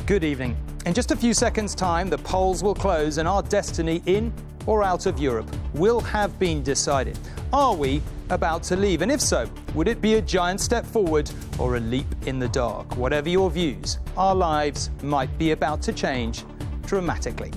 Good evening. In just a few seconds' time, the polls will close and our destiny in or out of Europe will have been decided. Are we about to leave? And if so, would it be a giant step forward or a leap in the dark? Whatever your views, our lives might be about to change dramatically.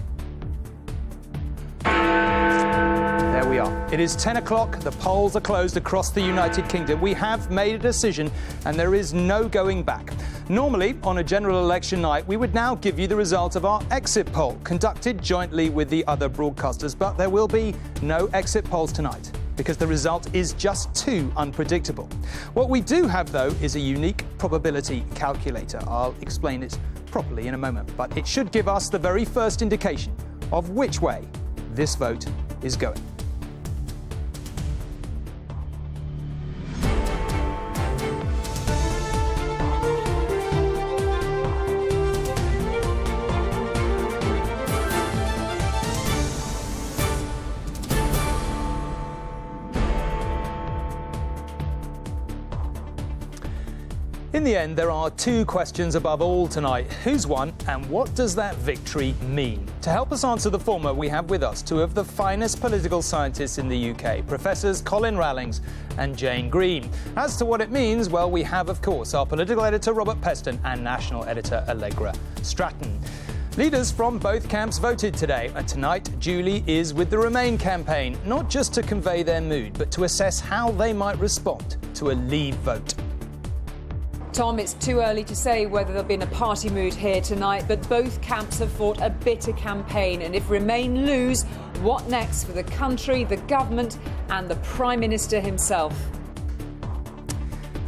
There we are. It is 10 o'clock. The polls are closed across the United Kingdom. We have made a decision and there is no going back. Normally, on a general election night, we would now give you the result of our exit poll, conducted jointly with the other broadcasters. But there will be no exit polls tonight, because the result is just too unpredictable. What we do have, though, is a unique probability calculator. I'll explain it properly in a moment, but it should give us the very first indication of which way this vote is going. In the end, there are two questions above all tonight. Who's won and what does that victory mean? To help us answer the former, we have with us two of the finest political scientists in the UK, Professors Colin Rallings and Jane Green. As to what it means, well, we have, of course, our political editor Robert Peston and national editor Allegra Stratton. Leaders from both camps voted today, and tonight Julie is with the Remain campaign, not just to convey their mood, but to assess how they might respond to a Leave vote. Tom, it's too early to say whether there'll be a party mood here tonight, but both camps have fought a bitter campaign. And if Remain lose, what next for the country, the government and the Prime Minister himself?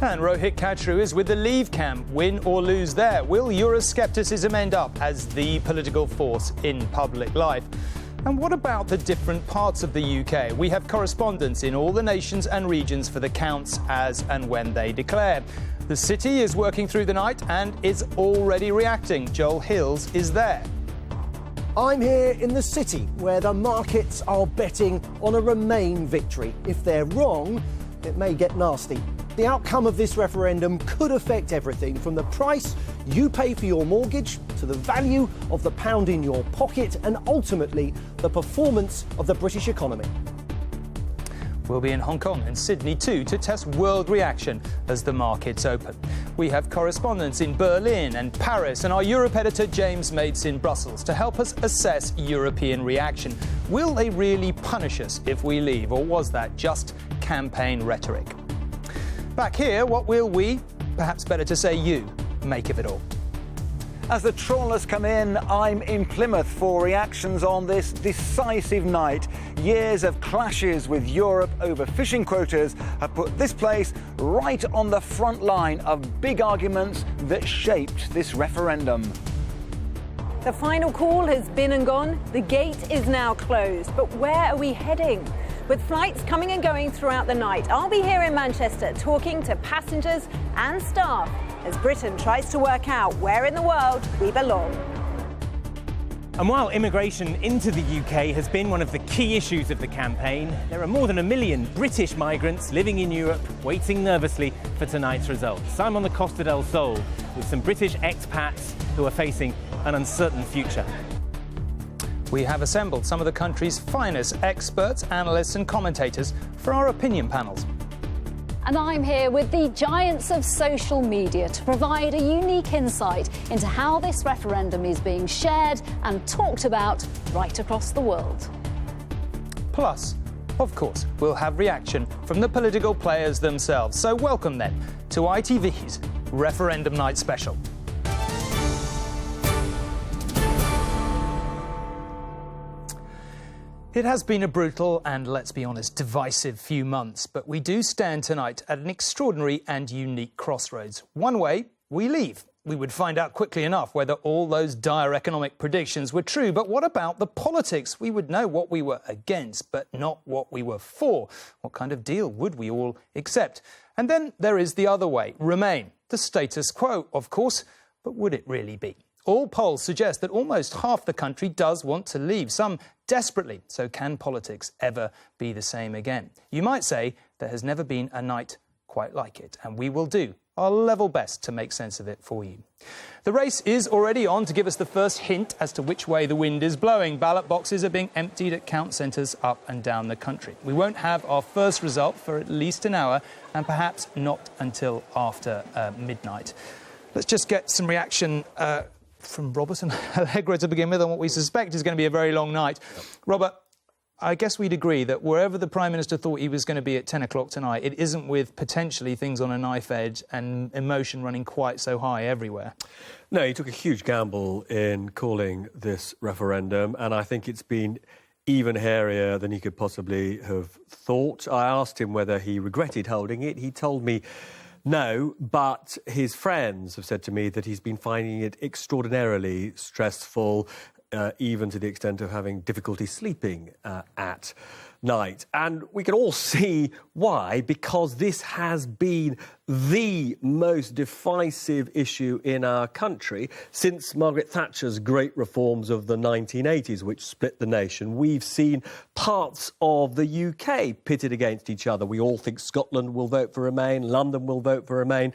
And Rohit Kachru is with the Leave camp. Win or lose there, will Euroscepticism end up as the political force in public life? And what about the different parts of the UK? We have correspondents in all the nations and regions for the counts as and when they declare. The city is working through the night and is already reacting. Joel Hills is there. I'm here in the city where the markets are betting on a Remain victory. If they're wrong, it may get nasty. The outcome of this referendum could affect everything from the price you pay for your mortgage to the value of the pound in your pocket and ultimately the performance of the British economy. We'll be in Hong Kong and Sydney too to test world reaction as the markets open. We have correspondents in Berlin and Paris and our Europe editor James Mates in Brussels to help us assess European reaction. Will they really punish us if we leave, or was that just campaign rhetoric? Back here, what will we, perhaps better to say you, make of it all? As the trawlers come in, I'm in Plymouth for reactions on this decisive night. Years of clashes with Europe over fishing quotas have put this place right on the front line of big arguments that shaped this referendum. The final call has been and gone. The gate is now closed. But where are we heading? With flights coming and going throughout the night, I'll be here in Manchester talking to passengers and staff as Britain tries to work out where in the world we belong. And while immigration into the UK has been one of the key issues of the campaign, there are more than 1 million British migrants living in Europe waiting nervously for tonight's results. I'm on the Costa del Sol with some British expats who are facing an uncertain future. We have assembled some of the country's finest experts, analysts and commentators for our opinion panels. And I'm here with the giants of social media to provide a unique insight into how this referendum is being shared and talked about right across the world. Plus, of course, we'll have reaction from the political players themselves. So welcome then to ITV's Referendum Night Special. It has been a brutal and, let's be honest, divisive few months, but we do stand tonight at an extraordinary and unique crossroads. One way, we leave. We would find out quickly enough whether all those dire economic predictions were true. But what about the politics? We would know what we were against, but not what we were for. What kind of deal would we all accept? And then there is the other way, Remain. The status quo, of course, but would it really be? All polls suggest that almost half the country does want to leave, some desperately. So can politics ever be the same again? You might say there has never been a night quite like it, and we will do our level best to make sense of it for you. The race is already on to give us the first hint as to which way the wind is blowing. Ballot boxes are being emptied at count centres up and down the country. We won't have our first result for at least an hour, and perhaps not until after midnight. Let's just get some reaction from Robert and Allegra to begin with on what we suspect is going to be a very long night. Robert, I guess we'd agree that wherever the Prime Minister thought he was going to be at 10 o'clock tonight, it isn't with potentially things on a knife edge and emotion running quite so high everywhere. No, he took a huge gamble in calling this referendum, and I think it's been even hairier than he could possibly have thought. I asked him whether he regretted holding it. He told me no, but his friends have said to me that he's been finding it extraordinarily stressful, even to the extent of having difficulty sleeping at night. And we can all see why, because this has been the most divisive issue in our country since Margaret Thatcher's great reforms of the 1980s, which split the nation. We've seen parts of the UK pitted against each other. We all think Scotland will vote for Remain, London will vote for Remain,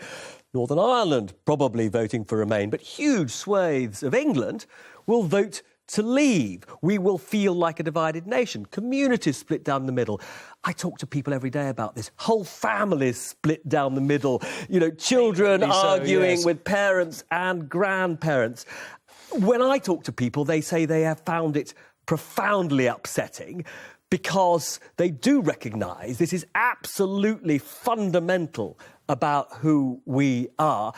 Northern Ireland probably voting for Remain, but huge swathes of England will vote to leave. We will feel like a divided nation. Communities split down the middle. I talk to people every day about this. Whole families split down the middle. You know, children arguing with parents and grandparents. When I talk to people, they say they have found it profoundly upsetting because they do recognise this is absolutely fundamental about who we are.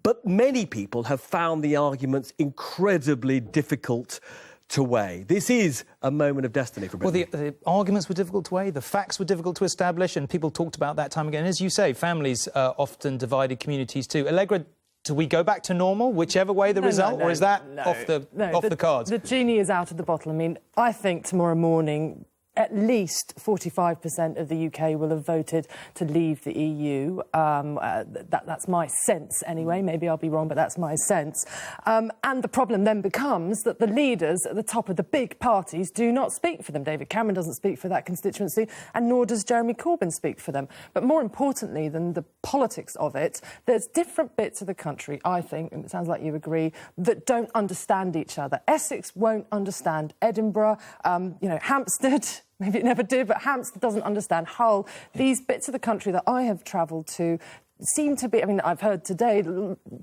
But many people have found the arguments incredibly difficult to weigh. This is a moment of destiny for Britain. Well, the arguments were difficult to weigh, the facts were difficult to establish, and people talked about that time again. As you say, families often divided communities too. Allegra, do we go back to normal, whichever way the result, or is that off the cards? The genie is out of the bottle. I mean, I think tomorrow morning at least 45% of the UK will have voted to leave the EU. That's my sense anyway. Maybe I'll be wrong, but that's my sense. And the problem then becomes that the leaders at the top of the big parties do not speak for them. David Cameron doesn't speak for that constituency, and nor does Jeremy Corbyn speak for them. But more importantly than the politics of it, there's different bits of the country, I think, and it sounds like you agree, that don't understand each other. Essex won't understand Edinburgh. Hampstead, maybe it never did, but Hampstead doesn't understand Hull. These bits of the country that I have travelled to seem to be, I mean, I've heard today,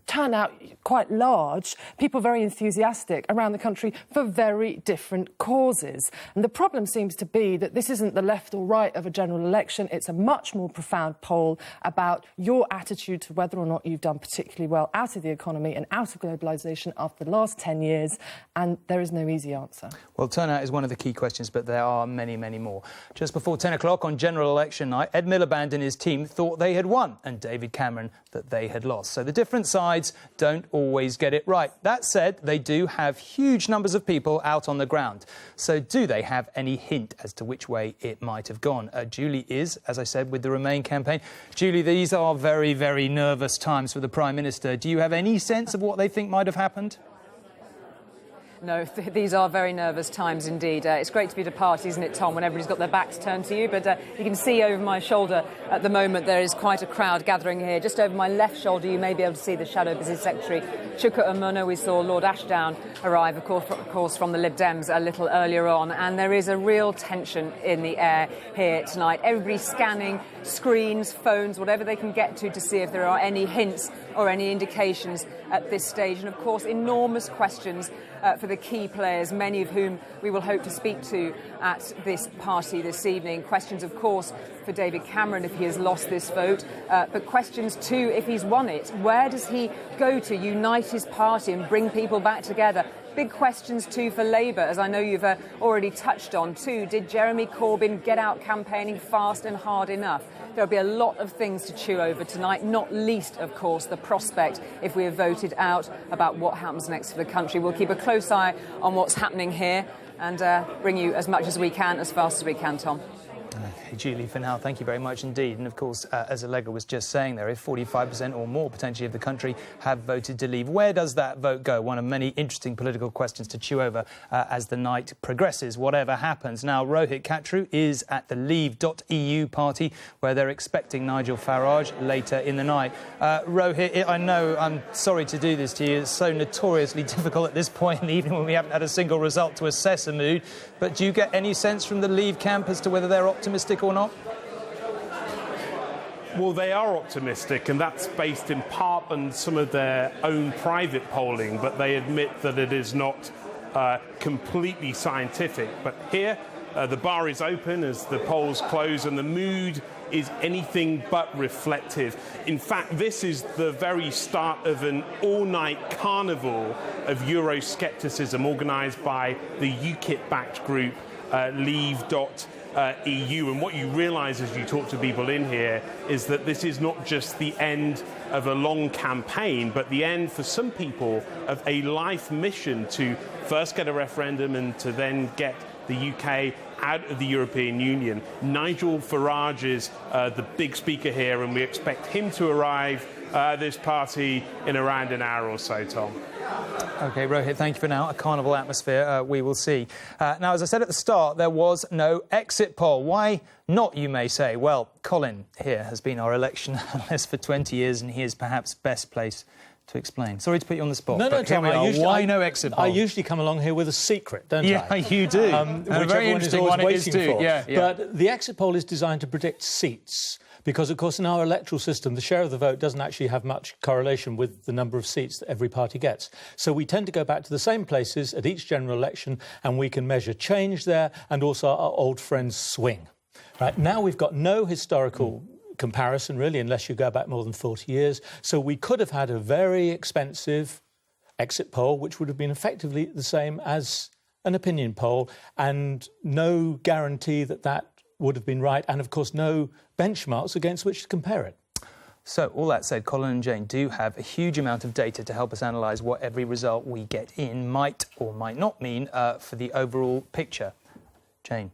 turn out quite large, people very enthusiastic around the country for very different causes. And the problem seems to be that this isn't the left or right of a general election. It's a much more profound poll about your attitude to whether or not you've done particularly well out of the economy and out of globalisation after the last 10 years. And there is no easy answer. Well, turnout is one of the key questions, but there are many, many more. Just before 10 o'clock on general election night, Ed Miliband and his team thought they had won, and David Cameron that they had lost. So the different sides don't always get it right. That said, they do have huge numbers of people out on the ground. So do they have any hint as to which way it might have gone? Julie is, as I said, with the Remain campaign. Julie, these are very, very nervous times for the Prime Minister. Do you have any sense of what they think might have happened? No, these are very nervous times indeed. It's great to be at a party, isn't it, Tom, when everybody's got their backs turned to you? But you can see over my shoulder at the moment there is quite a crowd gathering here. Just over my left shoulder you may be able to see the Shadow Business Secretary, Chuka Umunna. We saw Lord Ashdown arrive, of course, from the Lib Dems a little earlier on. And there is a real tension in the air here tonight. Everybody's scanning screens, phones, whatever they can get to see if there are any hints or any indications at this stage. And, of course, enormous questions for the key players, many of whom we will hope to speak to at this party this evening. Questions, of course, for David Cameron if he has lost this vote, but questions too if he's won it. Where does he go to unite his party and bring people back together? Big questions too for Labour, as I know you've already touched on too. Did Jeremy Corbyn get out campaigning fast and hard enough? There'll be a lot of things to chew over tonight, not least, of course, the prospect, if we have voted out, about what happens next for the country. We'll keep a close eye on what's happening here and bring you as much as we can, as fast as we can, Tom. OK, Julie, for now, thank you very much indeed. And of course, as Allegra was just saying there, if 45% or more potentially of the country have voted to leave, where does that vote go? One of many interesting political questions to chew over as the night progresses, whatever happens. Now, Rohit Katru is at the Leave.eu party, where they're expecting Nigel Farage later in the night. Rohit, I know I'm sorry to do this to you. It's so notoriously difficult at this point in the evening when we haven't had a single result to assess a mood. But do you get any sense from the Leave camp as to whether they're optimistic or not? Well, they are optimistic, and that's based in part on some of their own private polling, but they admit that it is not completely scientific. But here, the bar is open as the polls close, and the mood is anything but reflective. In fact, this is the very start of an all-night carnival of Euroscepticism organised by the UKIP-backed group Leave.eu. And what you realise as you talk to people in here is that this is not just the end of a long campaign, but the end for some people of a life mission to first get a referendum and to then get the UK out of the European Union. Nigel Farage is the big speaker here, and we expect him to arrive at this party in around an hour or so, Tom. OK, Rohit, thank you for now. A carnival atmosphere, we will see. Now, as I said at the start, there was no exit poll. Why not, you may say? Well, Colin here has been our election analyst for 20 years, and he is perhaps best placed to explain. Sorry to put you on the spot. No, Tom, why no exit poll? I usually come along here with a secret, don't I? Yeah, you do. Which very interesting one it is too. Yeah. But the exit poll is designed to predict seats. Because, of course, in our electoral system, the share of the vote doesn't actually have much correlation with the number of seats that every party gets. So we tend to go back to the same places at each general election, and we can measure change there and also our old friends swing. Right, now we've got no historical comparison, really, unless you go back more than 40 years. So we could have had a very expensive exit poll, which would have been effectively the same as an opinion poll, and no guarantee that that would have been right, and of course no benchmarks against which to compare it. So, all that said, Colin and Jane do have a huge amount of data to help us analyse what every result we get in might or might not mean for the overall picture. Jane.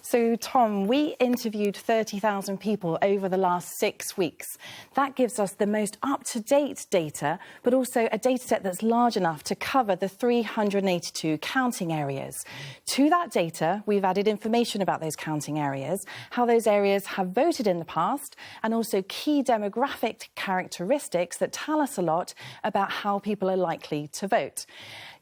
So, Tom, we interviewed 30,000 people over the last 6 weeks. That gives us the most up-to-date data, but also a data set that's large enough to cover the 382 counting areas. To that data, we've added information about those counting areas, how those areas have voted in the past, and also key demographic characteristics that tell us a lot about how people are likely to vote.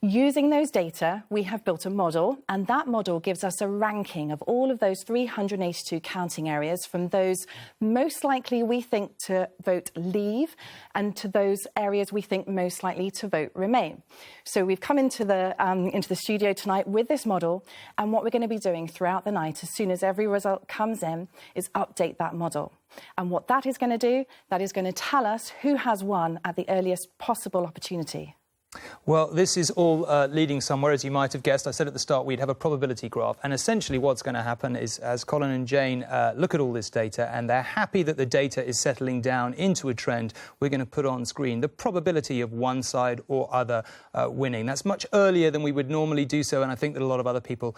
Using those data, we have built a model, and that model gives us a ranking of all of those 382 counting areas, from those most likely we think to vote Leave and to those areas we think most likely to vote Remain. So we've come into the studio tonight with this model, and what we're going to be doing throughout the night, as soon as every result comes in, is update that model. And what that is going to do, that is going to tell us who has won at the earliest possible opportunity. Well, this is all leading somewhere, as you might have guessed. I said at the start we'd have a probability graph. And essentially what's going to happen is, as Colin and Jane look at all this data and they're happy that the data is settling down into a trend, we're going to put on screen the probability of one side or other winning. That's much earlier than we would normally do so, and I think that a lot of other people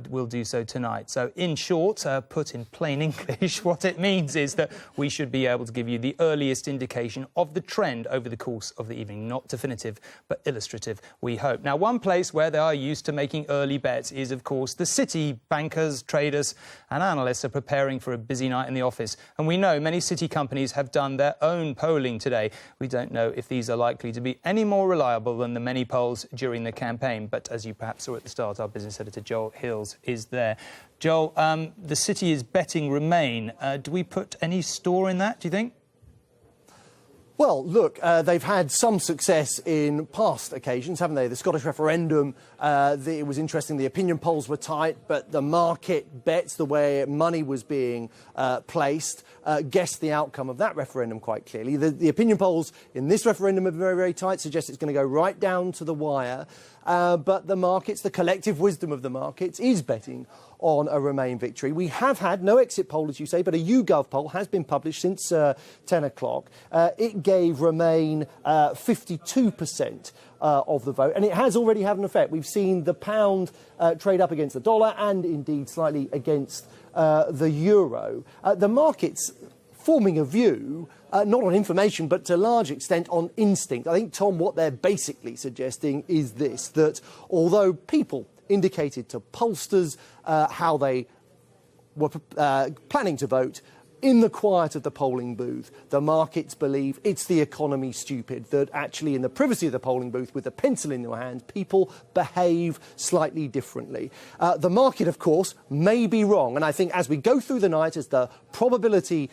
will do so tonight. So, in short, put in plain English, what it means is that we should be able to give you the earliest indication of the trend over the course of the evening. Not definitive, but illustrative, we hope. Now, one place where they are used to making early bets is, of course, the city. Bankers, traders and analysts are preparing for a busy night in the office. And we know many city companies have done their own polling today. We don't know if these are likely to be any more reliable than the many polls during the campaign. But as you perhaps saw at the start, our business editor, Joel Hills, is there. Joel, the city is betting Remain. Do we put any store in that, do you think? Well, look, they've had some success in past occasions, haven't they? The Scottish referendum, it was interesting. The opinion polls were tight, but the market bets, the way money was being placed, guessed the outcome of that referendum quite clearly. The opinion polls in this referendum are very, very tight, suggest it's going to go right down to the wire. But the markets, the collective wisdom of the markets, is betting on a Remain victory. We have had no exit poll, as you say, but a YouGov poll has been published since 10 o'clock. It gave Remain 52% of the vote, and it has already had an effect. We've seen the pound trade up against the dollar and indeed slightly against the euro. The market's forming a view, not on information, but to a large extent on instinct. I think, Tom, what they're basically suggesting is this, that although people indicated to pollsters how they were planning to vote, in the quiet of the polling booth, the markets believe it's the economy stupid, that actually in the privacy of the polling booth with a pencil in your hand, people behave slightly differently. The market, of course, may be wrong. And I think as we go through the night, as the probability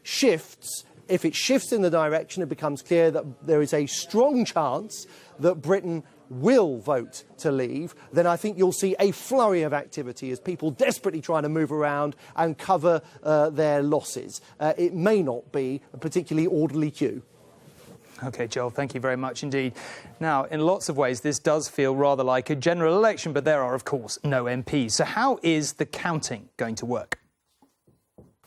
shifts, if it shifts in the direction, it becomes clear that there is a strong chance that Britain will vote to leave, then I think you'll see a flurry of activity as people desperately try to move around and cover their losses. It may not be a particularly orderly queue. OK, Joel, thank you very much indeed. Now, in lots of ways, this does feel rather like a general election, but there are, of course, no MPs. So how is the counting going to work?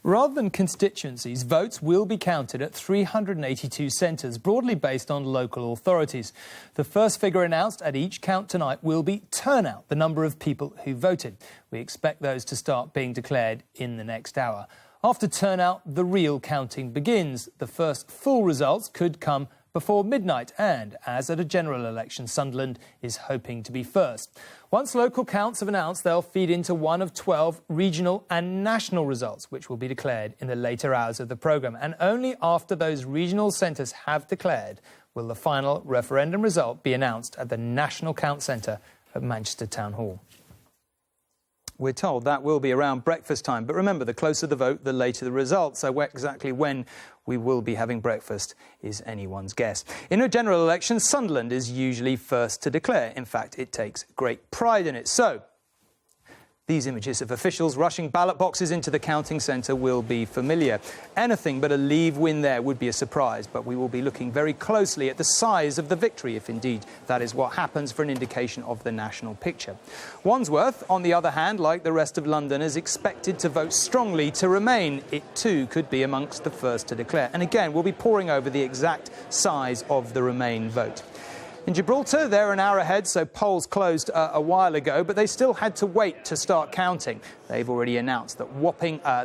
Rather than constituencies, votes will be counted at 382 centres, broadly based on local authorities. The first figure announced at each count tonight will be turnout, the number of people who voted. We expect those to start being declared in the next hour. After turnout, the real counting begins. The first full results could come before midnight, and, as at a general election, Sunderland is hoping to be first. Once local counts have announced, they'll feed into one of 12 regional and national results, which will be declared in the later hours of the programme. And only after those regional centres have declared will the final referendum result be announced at the National Count Centre at Manchester Town Hall. We're told that will be around breakfast time. But remember, the closer the vote, the later the result. So exactly when we will be having breakfast is anyone's guess. In a general election, Sunderland is usually first to declare. In fact, it takes great pride in it. So these images of officials rushing ballot boxes into the counting centre will be familiar. Anything but a Leave win there would be a surprise, but we will be looking very closely at the size of the victory, if indeed that is what happens, for an indication of the national picture. Wandsworth, on the other hand, like the rest of London, is expected to vote strongly to remain. It too could be amongst the first to declare. And again, we'll be poring over the exact size of the Remain vote. In Gibraltar, they're an hour ahead, so polls closed a while ago, but they still had to wait to start counting. They've already announced that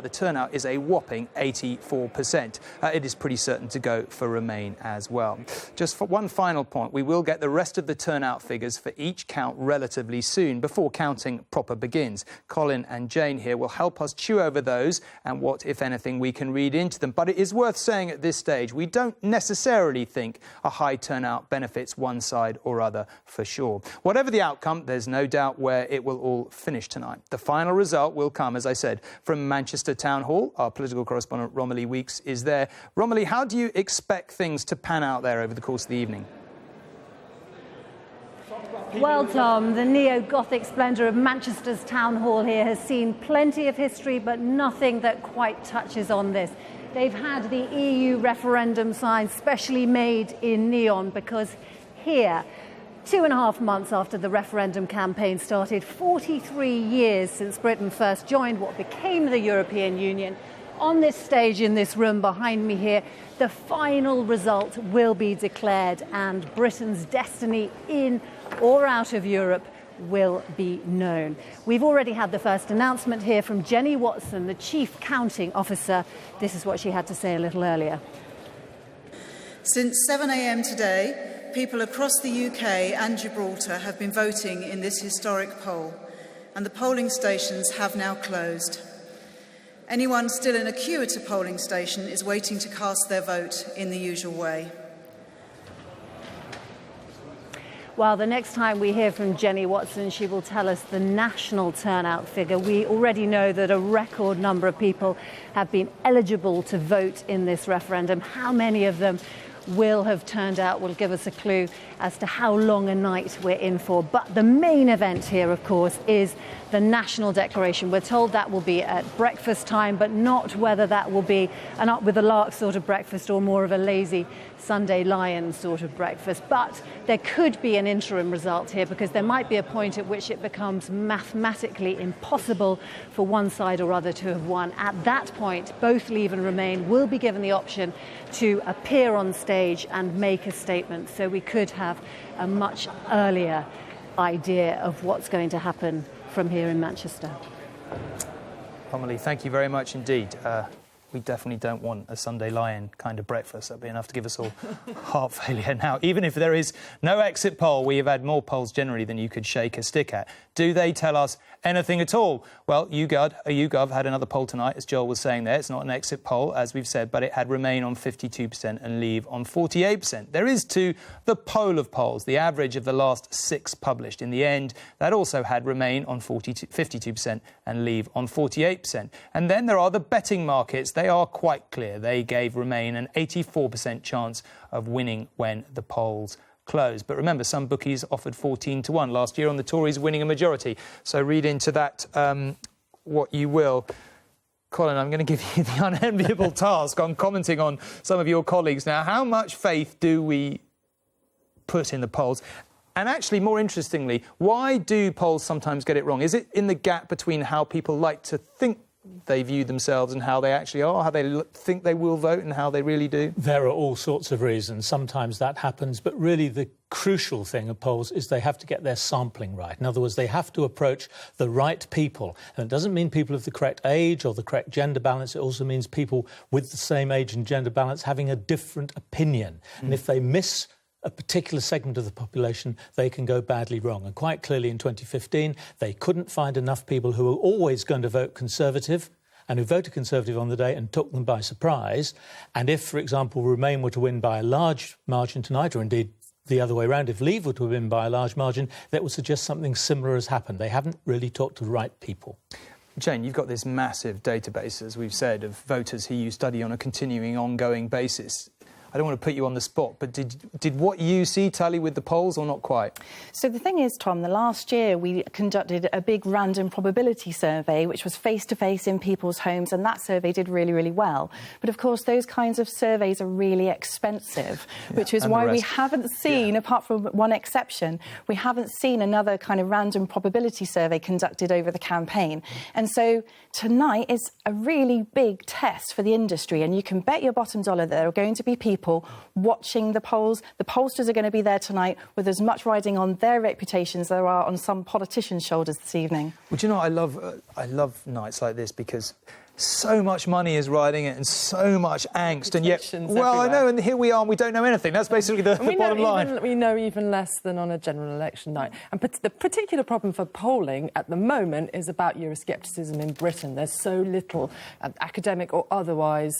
the turnout is a whopping 84%. It is pretty certain to go for Remain as well. Just for one final point, we will get the rest of the turnout figures for each count relatively soon, before counting proper begins. Colin and Jane here will help us chew over those and what, if anything, we can read into them. But it is worth saying at this stage, we don't necessarily think a high turnout benefits one side or other for sure. Whatever the outcome, there's no doubt where it will all finish tonight. The final result will come, as I said, from Manchester Town Hall. Our political correspondent Romilly Weeks is there. Romilly, how do you expect things to pan out there over the course of the evening? Well, Tom, the neo-Gothic splendour of Manchester's Town Hall here has seen plenty of history, but nothing that quite touches on this. They've had the EU referendum sign specially made in neon because here, 2.5 months after the referendum campaign started, 43 years since Britain first joined what became the European Union, on this stage in this room behind me here, the final result will be declared and Britain's destiny in or out of Europe will be known. We've already had the first announcement here from Jenny Watson, the Chief Counting Officer. This is what she had to say a little earlier. Since 7 a.m. today, people across the UK and Gibraltar have been voting in this historic poll, and the polling stations have now closed. Anyone still in a queue at a polling station is waiting to cast their vote in the usual way. Well, the next time we hear from Jenny Watson, she will tell us the national turnout figure. We already know that a record number of people have been eligible to vote in this referendum. How many of them will have turned out will give us a clue as to how long a night we're in for. But the main event here, of course, is the national declaration. We're told that will be at breakfast time, but not whether that will be an up with the lark sort of breakfast or more of a lazy Sunday lion sort of breakfast. But there could be an interim result here, because there might be a point at which it becomes mathematically impossible for one side or other to have won. At that point, both Leave and Remain will be given the option to appear on stage and make a statement. So we could have a much earlier idea of what's going to happen from here in Manchester. Romilly, thank you very much indeed. We definitely don't want a Sunday lie-in kind of breakfast. That'd be enough to give us all heart failure. Now, even if there is no exit poll, we have had more polls generally than you could shake a stick at. Do they tell us anything at all? Well, YouGov had another poll tonight, as Joel was saying there. It's not an exit poll, as we've said, but it had Remain on 52% and Leave on 48%. There is, too, the poll of polls, the average of the last 6 published. In the end, that also had Remain on 52% and Leave on 48%. And then there are the betting markets. They are quite clear. They gave Remain an 84% chance of winning when the polls closed. But remember, some bookies offered 14-1 last year on the Tories winning a majority. So read into that what you will. Colin, I'm going to give you the unenviable task on commenting on some of your colleagues now. How much faith do we put in the polls? And actually, more interestingly, why do polls sometimes get it wrong? Is it in the gap between how people like to think they view themselves and how they actually are, how they think they will vote and how they really do? There are all sorts of reasons. Sometimes that happens, but really the crucial thing of polls is they have to get their sampling right. In other words, they have to approach the right people. And it doesn't mean people of the correct age or the correct gender balance. It also means people with the same age and gender balance having a different opinion. And if they miss a particular segment of the population, they can go badly wrong. And quite clearly in 2015, they couldn't find enough people who were always going to vote Conservative and who voted Conservative on the day and took them by surprise. And if, for example, Remain were to win by a large margin tonight, or indeed the other way around, if Leave were to win by a large margin, that would suggest something similar has happened. They haven't really talked to the right people. Jane, you've got this massive database, as we've said, of voters who you study on a continuing, ongoing basis. I don't want to put you on the spot, but did what you see tally with the polls or not quite? So the thing is, Tom, the last year we conducted a big random probability survey, which was face-to-face in people's homes, and that survey did really, really well. But, of course, those kinds of surveys are really expensive, which is why we haven't seen, apart from one exception, we haven't seen another kind of random probability survey conducted over the campaign. And so tonight is a really big test for the industry, and you can bet your bottom dollar there are going to be people watching the polls. The pollsters are going to be there tonight with as much riding on their reputations as there are on some politicians' shoulders this evening. Well, do you know, I love nights like this because so much money is riding it and so much angst, and yet, well, I know, and here we are and we don't know anything. That's basically the bottom line. We know even less than on a general election night. And the particular problem for polling at the moment is about Euroscepticism in Britain. There's so little academic or otherwise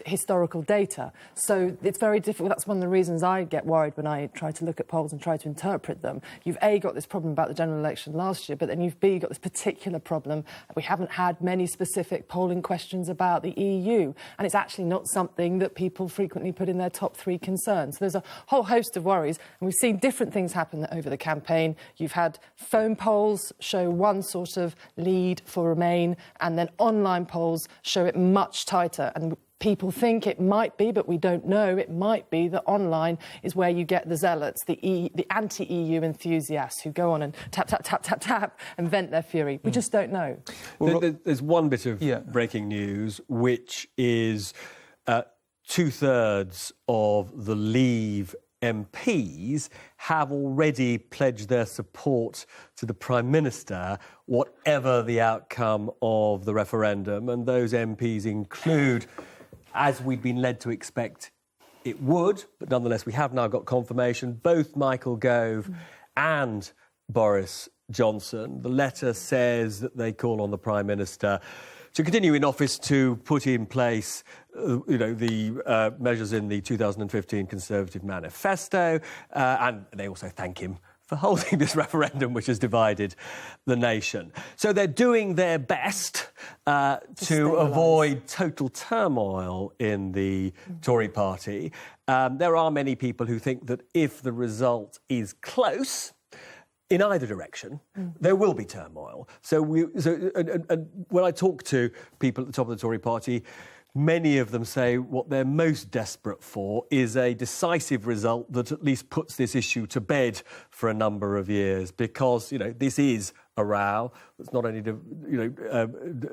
historical data. So it's very difficult. That's one of the reasons I get worried when I try to look at polls and try to interpret them. You've A, got this problem about the general election last year, but then you've B, got this particular problem. We haven't had many specific polling questions about the EU, and it's actually not something that people frequently put in their top 3 concerns. So there's a whole host of worries, and we've seen different things happen over the campaign. You've had phone polls show one sort of lead for Remain, and then online polls show it much tighter, and people think it might be, but we don't know. It might be that online is where you get the zealots, the anti-EU enthusiasts who go on and tap, tap, tap, tap, tap and vent their fury. We just don't know. Well, there's one bit of breaking news, which is 2/3 of the Leave MPs have already pledged their support to the Prime Minister, whatever the outcome of the referendum. And those MPs include, as we'd been led to expect it would, but nonetheless we have now got confirmation, both Michael Gove and Boris Johnson. The letter says that they call on the Prime Minister to continue in office to put in place the measures in the 2015 Conservative Manifesto, and they also thank him for holding this referendum, which has divided the nation. So they're doing their best to avoid total turmoil in the Tory party. There are many people who think that if the result is close, in either direction, there will be turmoil. So when I talk to people at the top of the Tory party, many of them say what they're most desperate for is a decisive result that at least puts this issue to bed for a number of years, because, this is a row that's not only,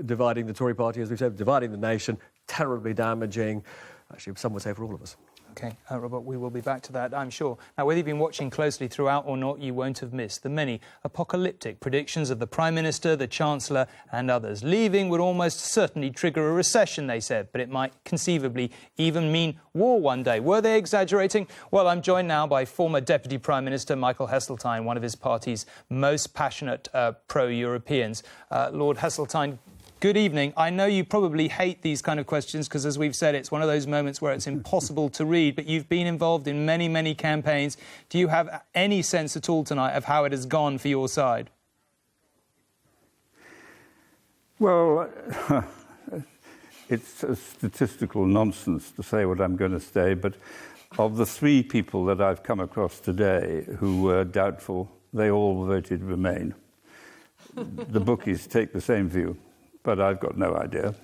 dividing the Tory party, as we've said, dividing the nation, terribly damaging, actually, some would say for all of us. OK, Robert, we will be back to that, I'm sure. Now, whether you've been watching closely throughout or not, you won't have missed the many apocalyptic predictions of the Prime Minister, the Chancellor and others. Leaving would almost certainly trigger a recession, they said, but it might conceivably even mean war one day. Were they exaggerating? Well, I'm joined now by former Deputy Prime Minister Michael Heseltine, one of his party's most passionate pro-Europeans. Lord Heseltine, good evening. I know you probably hate these kind of questions because, as we've said, it's one of those moments where it's impossible to read, but you've been involved in many, many campaigns. Do you have any sense at all tonight of how it has gone for your side? Well, it's a statistical nonsense to say what I'm going to say, but of the 3 people that I've come across today who were doubtful, they all voted Remain. The bookies take the same view. But I've got no idea.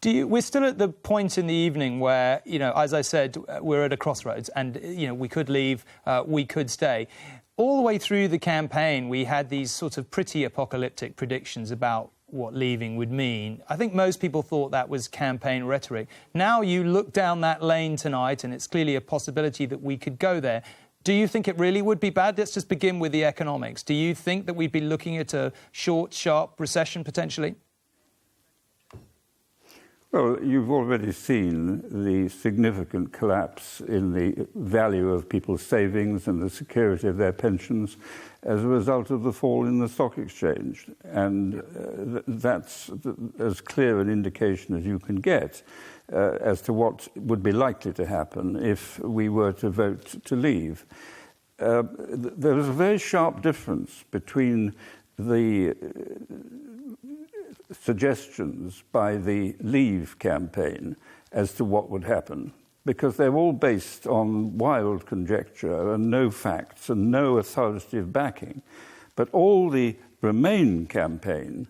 We're still at the point in the evening where, as I said, we're at a crossroads and, we could leave, we could stay. All the way through the campaign, we had these sort of pretty apocalyptic predictions about what leaving would mean. I think most people thought that was campaign rhetoric. Now you look down that lane tonight and it's clearly a possibility that we could go there. Do you think it really would be bad? Let's just begin with the economics. Do you think that we'd be looking at a short, sharp recession potentially? Well, you've already seen the significant collapse in the value of people's savings and the security of their pensions as a result of the fall in the stock exchange. And that's as clear an indication as you can get as to what would be likely to happen if we were to vote to leave. There is a very sharp difference between the suggestions by the Leave campaign as to what would happen, because they're all based on wild conjecture and no facts and no authoritative backing. But all the Remain campaign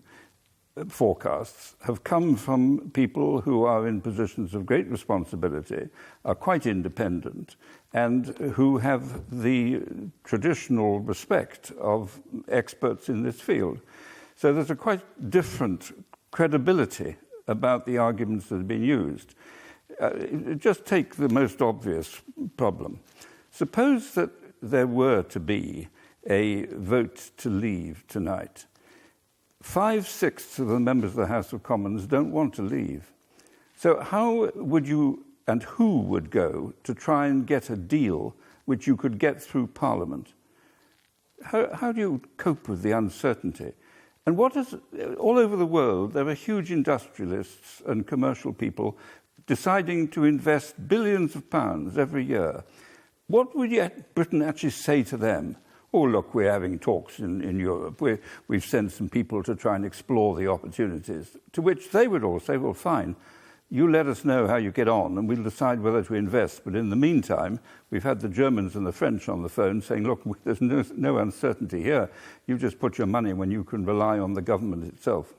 forecasts have come from people who are in positions of great responsibility, are quite independent, and who have the traditional respect of experts in this field. So there's a quite different credibility about the arguments that have been used. Just take the most obvious problem. Suppose that there were to be a vote to leave tonight. 5/6 of the members of the House of Commons don't want to leave. So how would you and who would go to try and get a deal which you could get through Parliament? How do you cope with the uncertainty? And all over the world, there are huge industrialists and commercial people deciding to invest billions of pounds every year. What would Britain actually say to them? Oh, look, we're having talks in Europe. We've sent some people to try and explore the opportunities. To which they would all say, well, fine, you let us know how you get on and we'll decide whether to invest. But in the meantime, we've had the Germans and the French on the phone saying, look, there's no uncertainty here. You just put your money when you can rely on the government itself.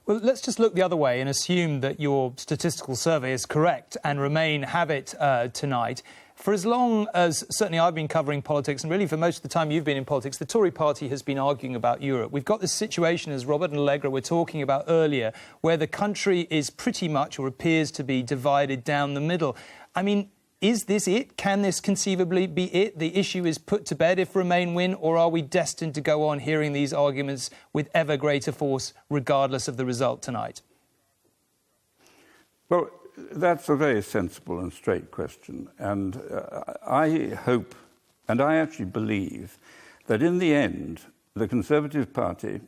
Well, let's just look the other way and assume that your statistical survey is correct and Remain have it tonight. For as long as, certainly I've been covering politics, and really for most of the time you've been in politics, the Tory party has been arguing about Europe. We've got this situation, as Robert and Allegra were talking about earlier, where the country is pretty much, or appears to be, divided down the middle. I mean, is this it? Can this conceivably be it? The issue is put to bed if Remain win, or are we destined to go on hearing these arguments with ever greater force, regardless of the result tonight? Well, that's a very sensible and straight question. And I hope, and I actually believe, that in the end, the Conservative Party,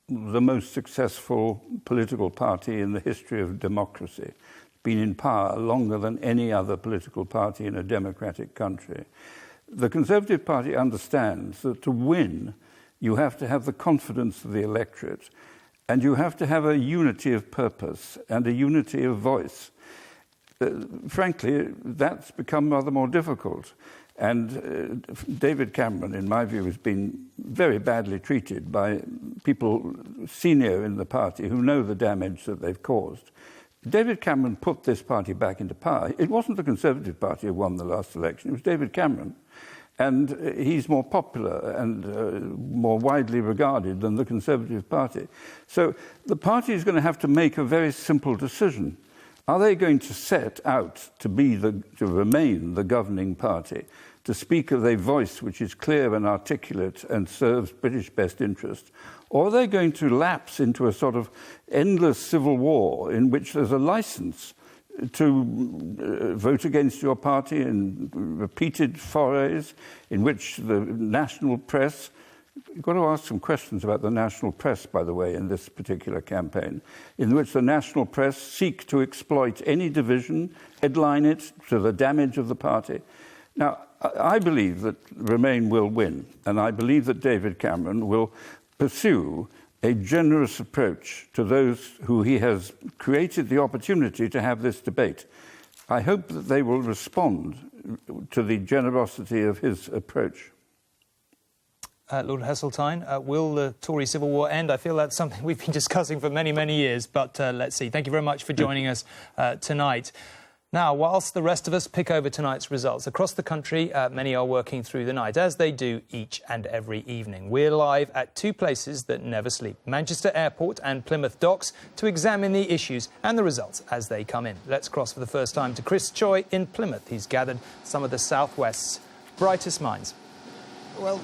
the most successful political party in the history of democracy, been in power longer than any other political party in a democratic country. The Conservative Party understands that to win, you have to have the confidence of the electorate, and you have to have a unity of purpose and a unity of voice. Frankly, that's become rather more difficult. And David Cameron, in my view, has been very badly treated by people senior in the party who know the damage that they've caused. David Cameron put this party back into power. It wasn't the Conservative Party who won the last election, it was David Cameron. And he's more popular and more widely regarded than the Conservative Party. So the party is going to have to make a very simple decision. Are they going to set out to remain the governing party, to speak of a voice which is clear and articulate and serves British best interest? Or are they going to lapse into a sort of endless civil war in which there's a license to vote against your party in repeated forays, in which the national press... You've got to ask some questions about the national press, by the way, in this particular campaign, in which the national press seek to exploit any division, headline it to the damage of the party. Now, I believe that Remain will win, and I believe that David Cameron will pursue a generous approach to those who he has created the opportunity to have this debate. I hope that they will respond to the generosity of his approach. Lord Heseltine, will the Tory civil war end? I feel that's something we've been discussing for many, many years, but let's see. Thank you very much for joining us tonight. Now, whilst the rest of us pick over tonight's results, across the country, many are working through the night, as they do each and every evening. We're live at two places that never sleep, Manchester Airport and Plymouth Docks, to examine the issues and the results as they come in. Let's cross for the first time to Chris Choi in Plymouth. He's gathered some of the South West's brightest minds. Well,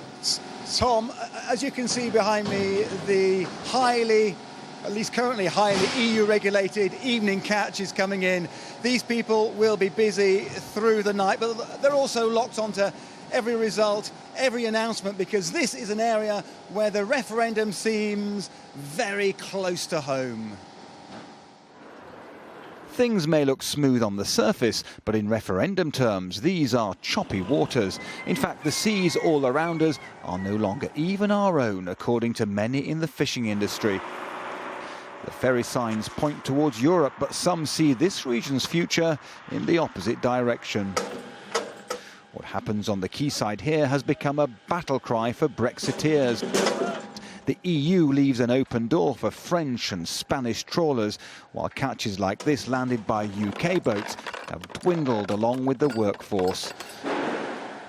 Tom, as you can see behind me, the highly, at least currently highly EU-regulated evening catch is coming in. These people will be busy through the night, but they're also locked onto every result, every announcement, because this is an area where the referendum seems very close to home. Things may look smooth on the surface, but in referendum terms, these are choppy waters. In fact, the seas all around us are no longer even our own, according to many in the fishing industry. The ferry signs point towards Europe, but some see this region's future in the opposite direction. What happens on the quayside here has become a battle cry for Brexiteers. The EU leaves an open door for French and Spanish trawlers, while catches like this landed by UK boats have dwindled along with the workforce.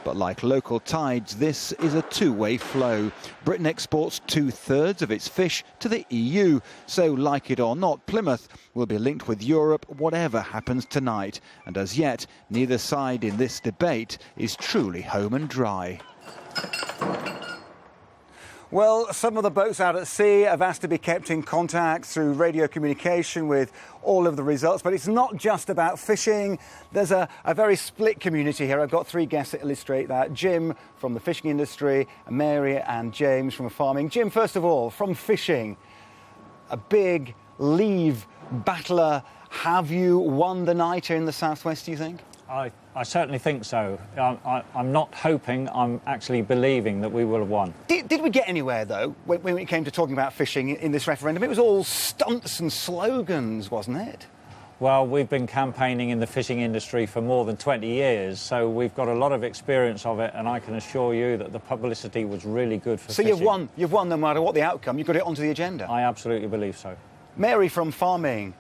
But like local tides, this is a two-way flow. Britain exports 2/3 of its fish to the EU, so like it or not, Plymouth will be linked with Europe whatever happens tonight. And as yet, neither side in this debate is truly home and dry. Well, some of the boats out at sea have asked to be kept in contact through radio communication with all of the results. But it's not just about fishing. There's a very split community here. I've got three guests that illustrate that. Jim from the fishing industry, Mary and James from farming. Jim, first of all, from fishing, a big leave battler. Have you won the night here in the southwest, do you think? I certainly think so. I'm not hoping, I'm actually believing that we will have won. Did we get anywhere, though, when it came to talking about fishing in this referendum? It was all stunts and slogans, wasn't it? Well, we've been campaigning in the fishing industry for more than 20 years, so we've got a lot of experience of it, and I can assure you that the publicity was really good for fishing. So you've won no matter what the outcome, you've got it onto the agenda? I absolutely believe so. Mary from farming,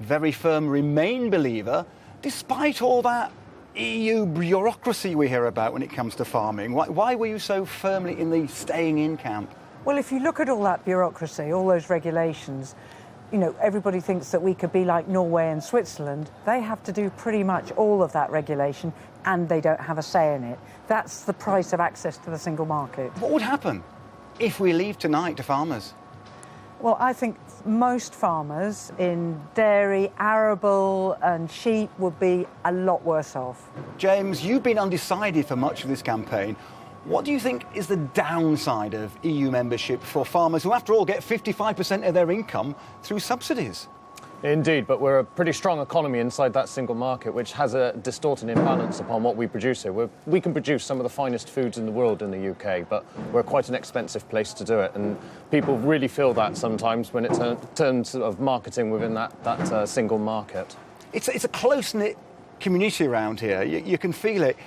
very firm Remain believer. Despite all that EU bureaucracy we hear about when it comes to farming, why were you so firmly in the staying in camp? Well, if you look at all that bureaucracy, all those regulations, you know, everybody thinks that we could be like Norway and Switzerland. They have to do pretty much all of that regulation, and they don't have a say in it. That's the price of access to the single market. What would happen if we leave tonight to farmers? Well, I think most farmers in dairy, arable and sheep would be a lot worse off. James, you've been undecided for much of this campaign. What do you think is the downside of EU membership for farmers who, after all, get 55% of their income through subsidies? Indeed, but we're a pretty strong economy inside that single market, which has a distorted imbalance upon what we produce here. We can produce some of the finest foods in the world in the UK, but we're quite an expensive place to do it, and people really feel that sometimes when it's terms of marketing within that single market. It's a close-knit community around here. You can feel it.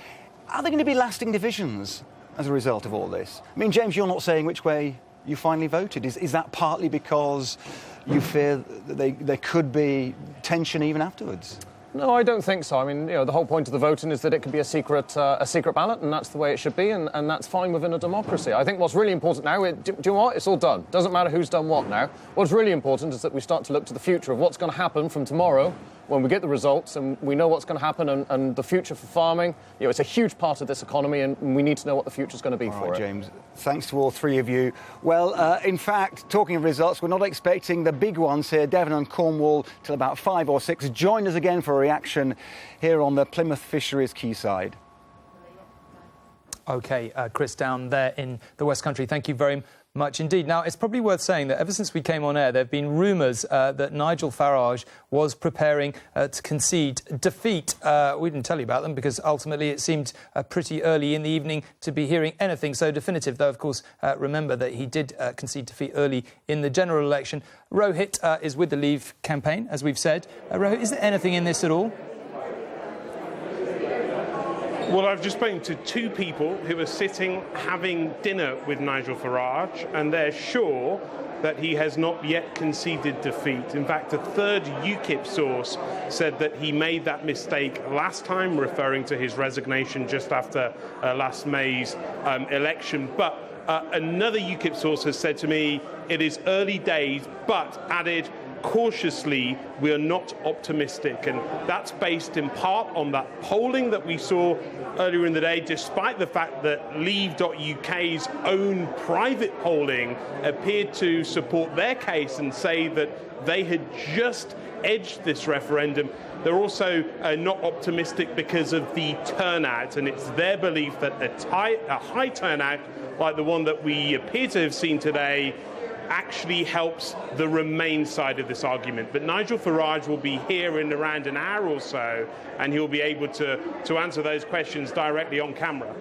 Are there going to be lasting divisions as a result of all this? I mean, James, you're not saying which way you finally voted. Is that partly because you fear that there could be tension even afterwards? No, I don't think so. I mean, you know, the whole point of the voting is that it can be a secret ballot, and that's the way it should be, and that's fine within a democracy. I think what's really important now, do you know what? It's all done. Doesn't matter who's done what now. What's really important is that we start to look to the future of what's going to happen from tomorrow when we get the results and we know what's going to happen and the future for farming, it's a huge part of this economy, and we need to know what the future's going to be for it. James, thanks to all three of you. Well, in fact, talking of results, we're not expecting the big ones here, Devon and Cornwall, till about 5 or 6. Join us again for a reaction here on the Plymouth Fisheries quayside. OK, Chris, down there in the West Country, thank you very much indeed. Now, it's probably worth saying that ever since we came on air, there have been rumours that Nigel Farage was preparing to concede defeat. We didn't tell you about them because ultimately it seemed pretty early in the evening to be hearing anything so definitive, though, of course, remember that he did concede defeat early in the general election. Rohit is with the Leave campaign, as we've said. Rohit, is there anything in this at all? Well, I've just spoken to two people who are sitting having dinner with Nigel Farage, and they're sure that he has not yet conceded defeat. In fact, a third UKIP source said that he made that mistake last time, referring to his resignation just after last May's election. But another UKIP source has said to me, it is early days, but added, cautiously, we are not optimistic, and that's based in part on that polling that we saw earlier in the day, despite the fact that Leave.UK's own private polling appeared to support their case and say that they had just edged this referendum. They're also not optimistic because of the turnout, and it's their belief that a high turnout like the one that we appear to have seen today actually helps the Remain side of this argument. But Nigel Farage will be here in around an hour or so, and he'll be able to answer those questions directly on camera.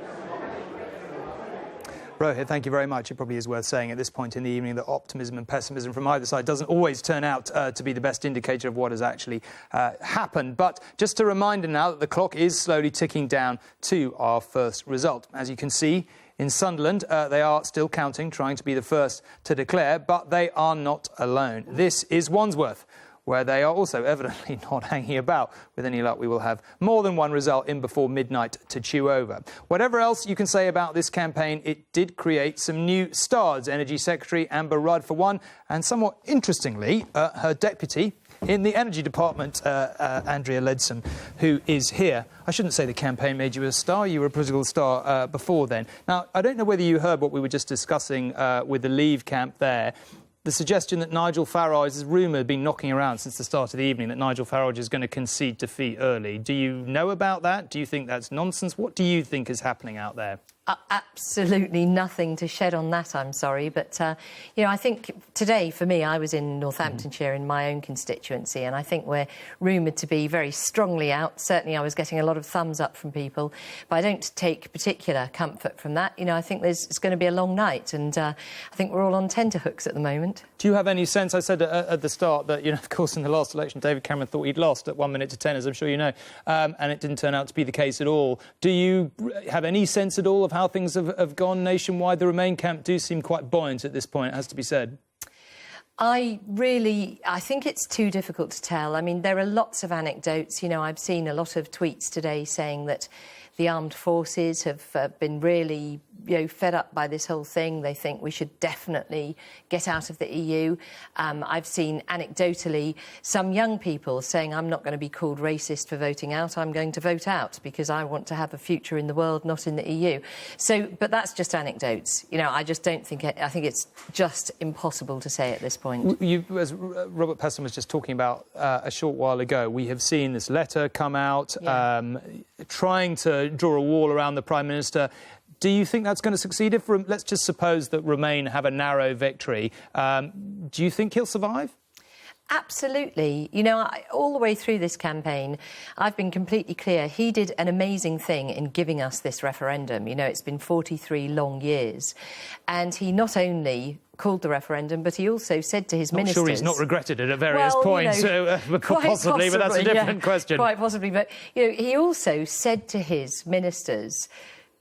Rohit, thank you very much. It probably is worth saying at this point in the evening that optimism and pessimism from either side doesn't always turn out to be the best indicator of what has actually happened. But just a reminder now that the clock is slowly ticking down to our first result. As you can see, in Sunderland, they are still counting, trying to be the first to declare, but they are not alone. This is Wandsworth, where they are also evidently not hanging about. With any luck, we will have more than one result in before midnight to chew over. Whatever else you can say about this campaign, it did create some new stars. Energy Secretary Amber Rudd, for one, and somewhat interestingly, her deputy in the Energy Department, Andrea Leadsom, who is here. I shouldn't say the campaign made you a star. You were a political star before then. Now, I don't know whether you heard what we were just discussing with the Leave camp there. The suggestion that Nigel Farage, this rumour had been knocking around since the start of the evening, that Nigel Farage is going to concede defeat early. Do you know about that? Do you think that's nonsense? What do you think is happening out there? Absolutely nothing to shed on that, I'm sorry. But, I think today, for me, I was in Northamptonshire in my own constituency, and I think we're rumoured to be very strongly out. Certainly, I was getting a lot of thumbs up from people, but I don't take particular comfort from that. I think it's going to be a long night, and I think we're all on tenterhooks at the moment. Do you have any sense? I said at the start that, of course, in the last election, David Cameron thought he'd lost at 1 minute to 10, as I'm sure you know, and it didn't turn out to be the case at all. Do you have any sense at all of how things have gone nationwide? The Remain camp do seem quite buoyant at this point, it has to be said. I think it's too difficult to tell. I mean, there are lots of anecdotes. I've seen a lot of tweets today saying that the armed forces have been really, fed up by this whole thing. They think we should definitely get out of the EU. I've seen anecdotally some young people saying, I'm not going to be called racist for voting out. I'm going to vote out because I want to have a future in the world, not in the EU. But that's just anecdotes. I just don't think I think it's just impossible to say at this point. As Robert Peston was just talking about a short while ago, we have seen this letter come out trying to draw a wall around the Prime Minister. Do you think that's going to succeed? Let's just suppose that Remain have a narrow victory. Do you think he'll survive? Absolutely. All the way through this campaign, I've been completely clear. He did an amazing thing in giving us this referendum. It's been 43 long years. And he not only called the referendum, but he also said to his ministers... I'm sure he's not regretted it at various points, possibly, but that's a different question. Quite possibly. But, he also said to his ministers,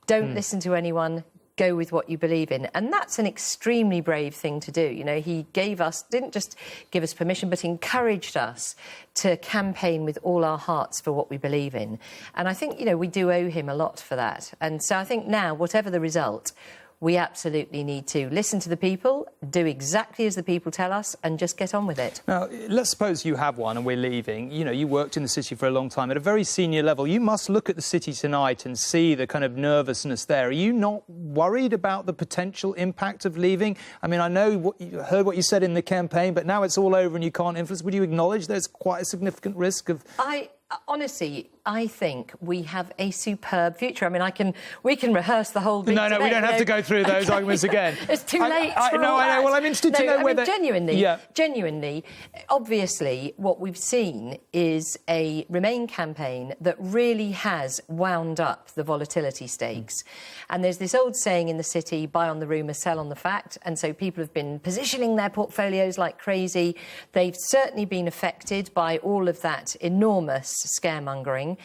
don't listen to anyone, go with what you believe in. And that's an extremely brave thing to do. He didn't just give us permission, but encouraged us to campaign with all our hearts for what we believe in. And I think, we do owe him a lot for that. And so I think now, whatever the result, we absolutely need to listen to the people, do exactly as the people tell us, and just get on with it. Now, let's suppose you have one and we're leaving. You know, you worked in the city for a long time at a very senior level. You must look at the city tonight and see the kind of nervousness there. Are you not worried about the potential impact of leaving? I mean, I know heard what you said in the campaign, but now it's all over and you can't influence. Would you acknowledge there's quite a significant risk of... Honestly, I think we have a superb future. I mean, we can rehearse the whole bit. No, we don't have to go through those arguments again. It's too late. I know. Well, I'm interested to know whether... Genuinely, obviously, what we've seen is a Remain campaign that really has wound up the volatility stakes. And there's this old saying in the city, buy on the rumour, sell on the fact. And so people have been positioning their portfolios like crazy. They've certainly been affected by all of that enormous scaremongering,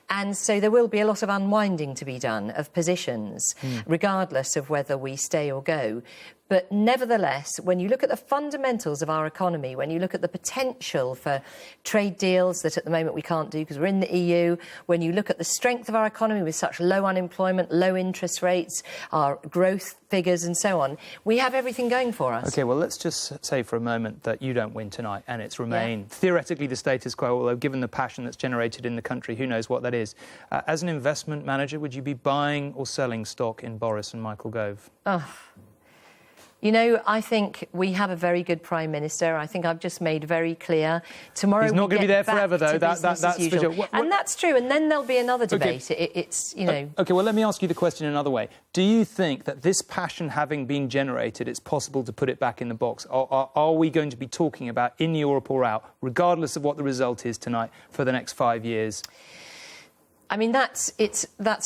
and so there will be a lot of unwinding to be done of positions, regardless of whether we stay or go. But nevertheless, when you look at the fundamentals of our economy, when you look at the potential for trade deals that at the moment we can't do because we're in the EU, when you look at the strength of our economy with such low unemployment, low interest rates, our growth figures and so on, we have everything going for us. OK, well, let's just say for a moment that you don't win tonight and it's Remain. Theoretically, the status quo, although given the passion that's generated in the country, who knows what that is. As an investment manager, would you be buying or selling stock in Boris and Michael Gove? You know, I think we have a very good Prime Minister. I think I've just made very clear. Tomorrow he's not going to be there forever, though. That's for sure. And that's true. And then there'll be another debate. Okay. It's, you know... OK, well, let me ask you the question another way. Do you think that this passion having been generated, it's possible to put it back in the box? Are we going to be talking about in Europe or out, regardless of what the result is tonight, for the next 5 years? I mean, that's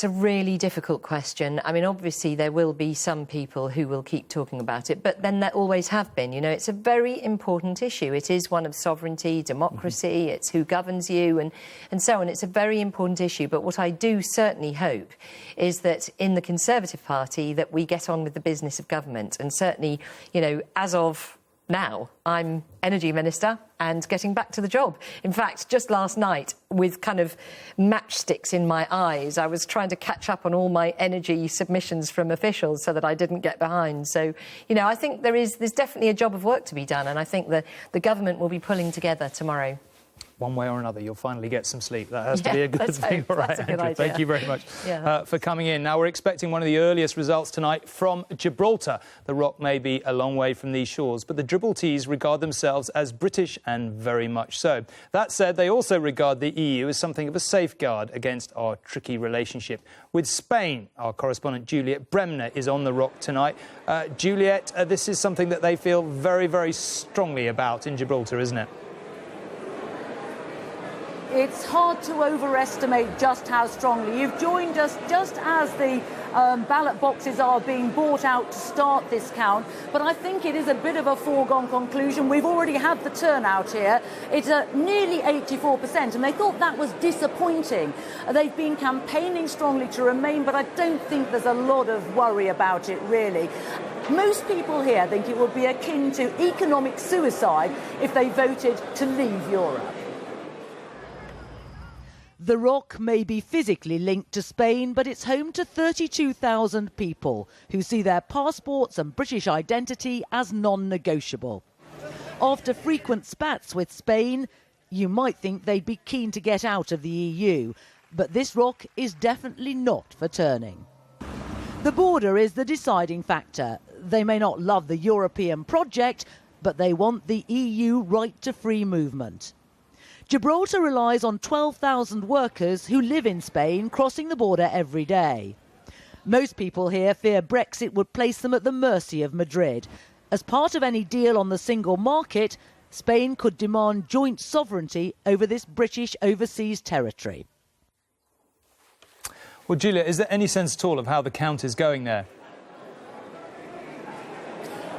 a really difficult question. I mean, obviously, there will be some people who will keep talking about it, but then there always have been. You know, it's a very important issue. It is one of sovereignty, democracy, it's who governs you, and so on. It's a very important issue. But what I do certainly hope is that in the Conservative Party that we get on with the business of government. And certainly, you know, as of now, I'm Energy Minister and getting back to the job. In fact, just last night, with kind of matchsticks in my eyes, I was trying to catch up on all my energy submissions from officials so that I didn't get behind. So, you know, I think there's definitely a job of work to be done, and I think the government will be pulling together tomorrow. One way or another, you'll finally get some sleep. That has to be a good thing. All right, that's a good Andrew, idea. thank you very much for coming in. Now, we're expecting one of the earliest results tonight from Gibraltar. The rock may be a long way from these shores, but the Gibraltese regard themselves as British, and very much so. That said, they also regard the EU as something of a safeguard against our tricky relationship with Spain. Our correspondent Juliet Bremner is on the rock tonight. Juliet, this is something that they feel very, very strongly about in Gibraltar, isn't it? It's hard to overestimate just how strongly. You've joined us just as the ballot boxes are being brought out to start this count, but I think it is a bit of a foregone conclusion. We've already had the turnout here. It's nearly 84%, and they thought that was disappointing. They've been campaigning strongly to Remain, but I don't think there's a lot of worry about it, really. Most people here think it would be akin to economic suicide if they voted to leave Europe. The rock may be physically linked to Spain, but it's home to 32,000 people who see their passports and British identity as non-negotiable. After frequent spats with Spain, you might think they'd be keen to get out of the EU, but this rock is definitely not for turning. The border is the deciding factor. They may not love the European project, but they want the EU right to free movement. Gibraltar relies on 12,000 workers who live in Spain, crossing the border every day. Most people here fear Brexit would place them at the mercy of Madrid. As part of any deal on the single market, Spain could demand joint sovereignty over this British overseas territory. Well, Julia, is there any sense at all of how the count is going there?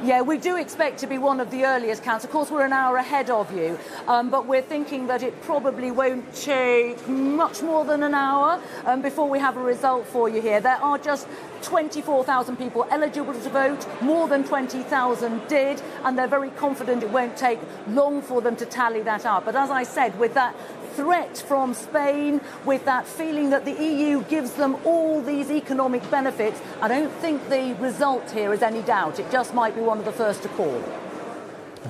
Yeah, we do expect to be one of the earliest counts. Of course, we're an hour ahead of you, but we're thinking that it probably won't take much more than an hour before we have a result for you here. There are just 24,000 people eligible to vote, more than 20,000 did, and they're very confident it won't take long for them to tally that up. But as I said, with that threat from Spain, with that feeling that the EU gives them all these economic benefits. I don't think the result here is any doubt. It just might be one of the first to call.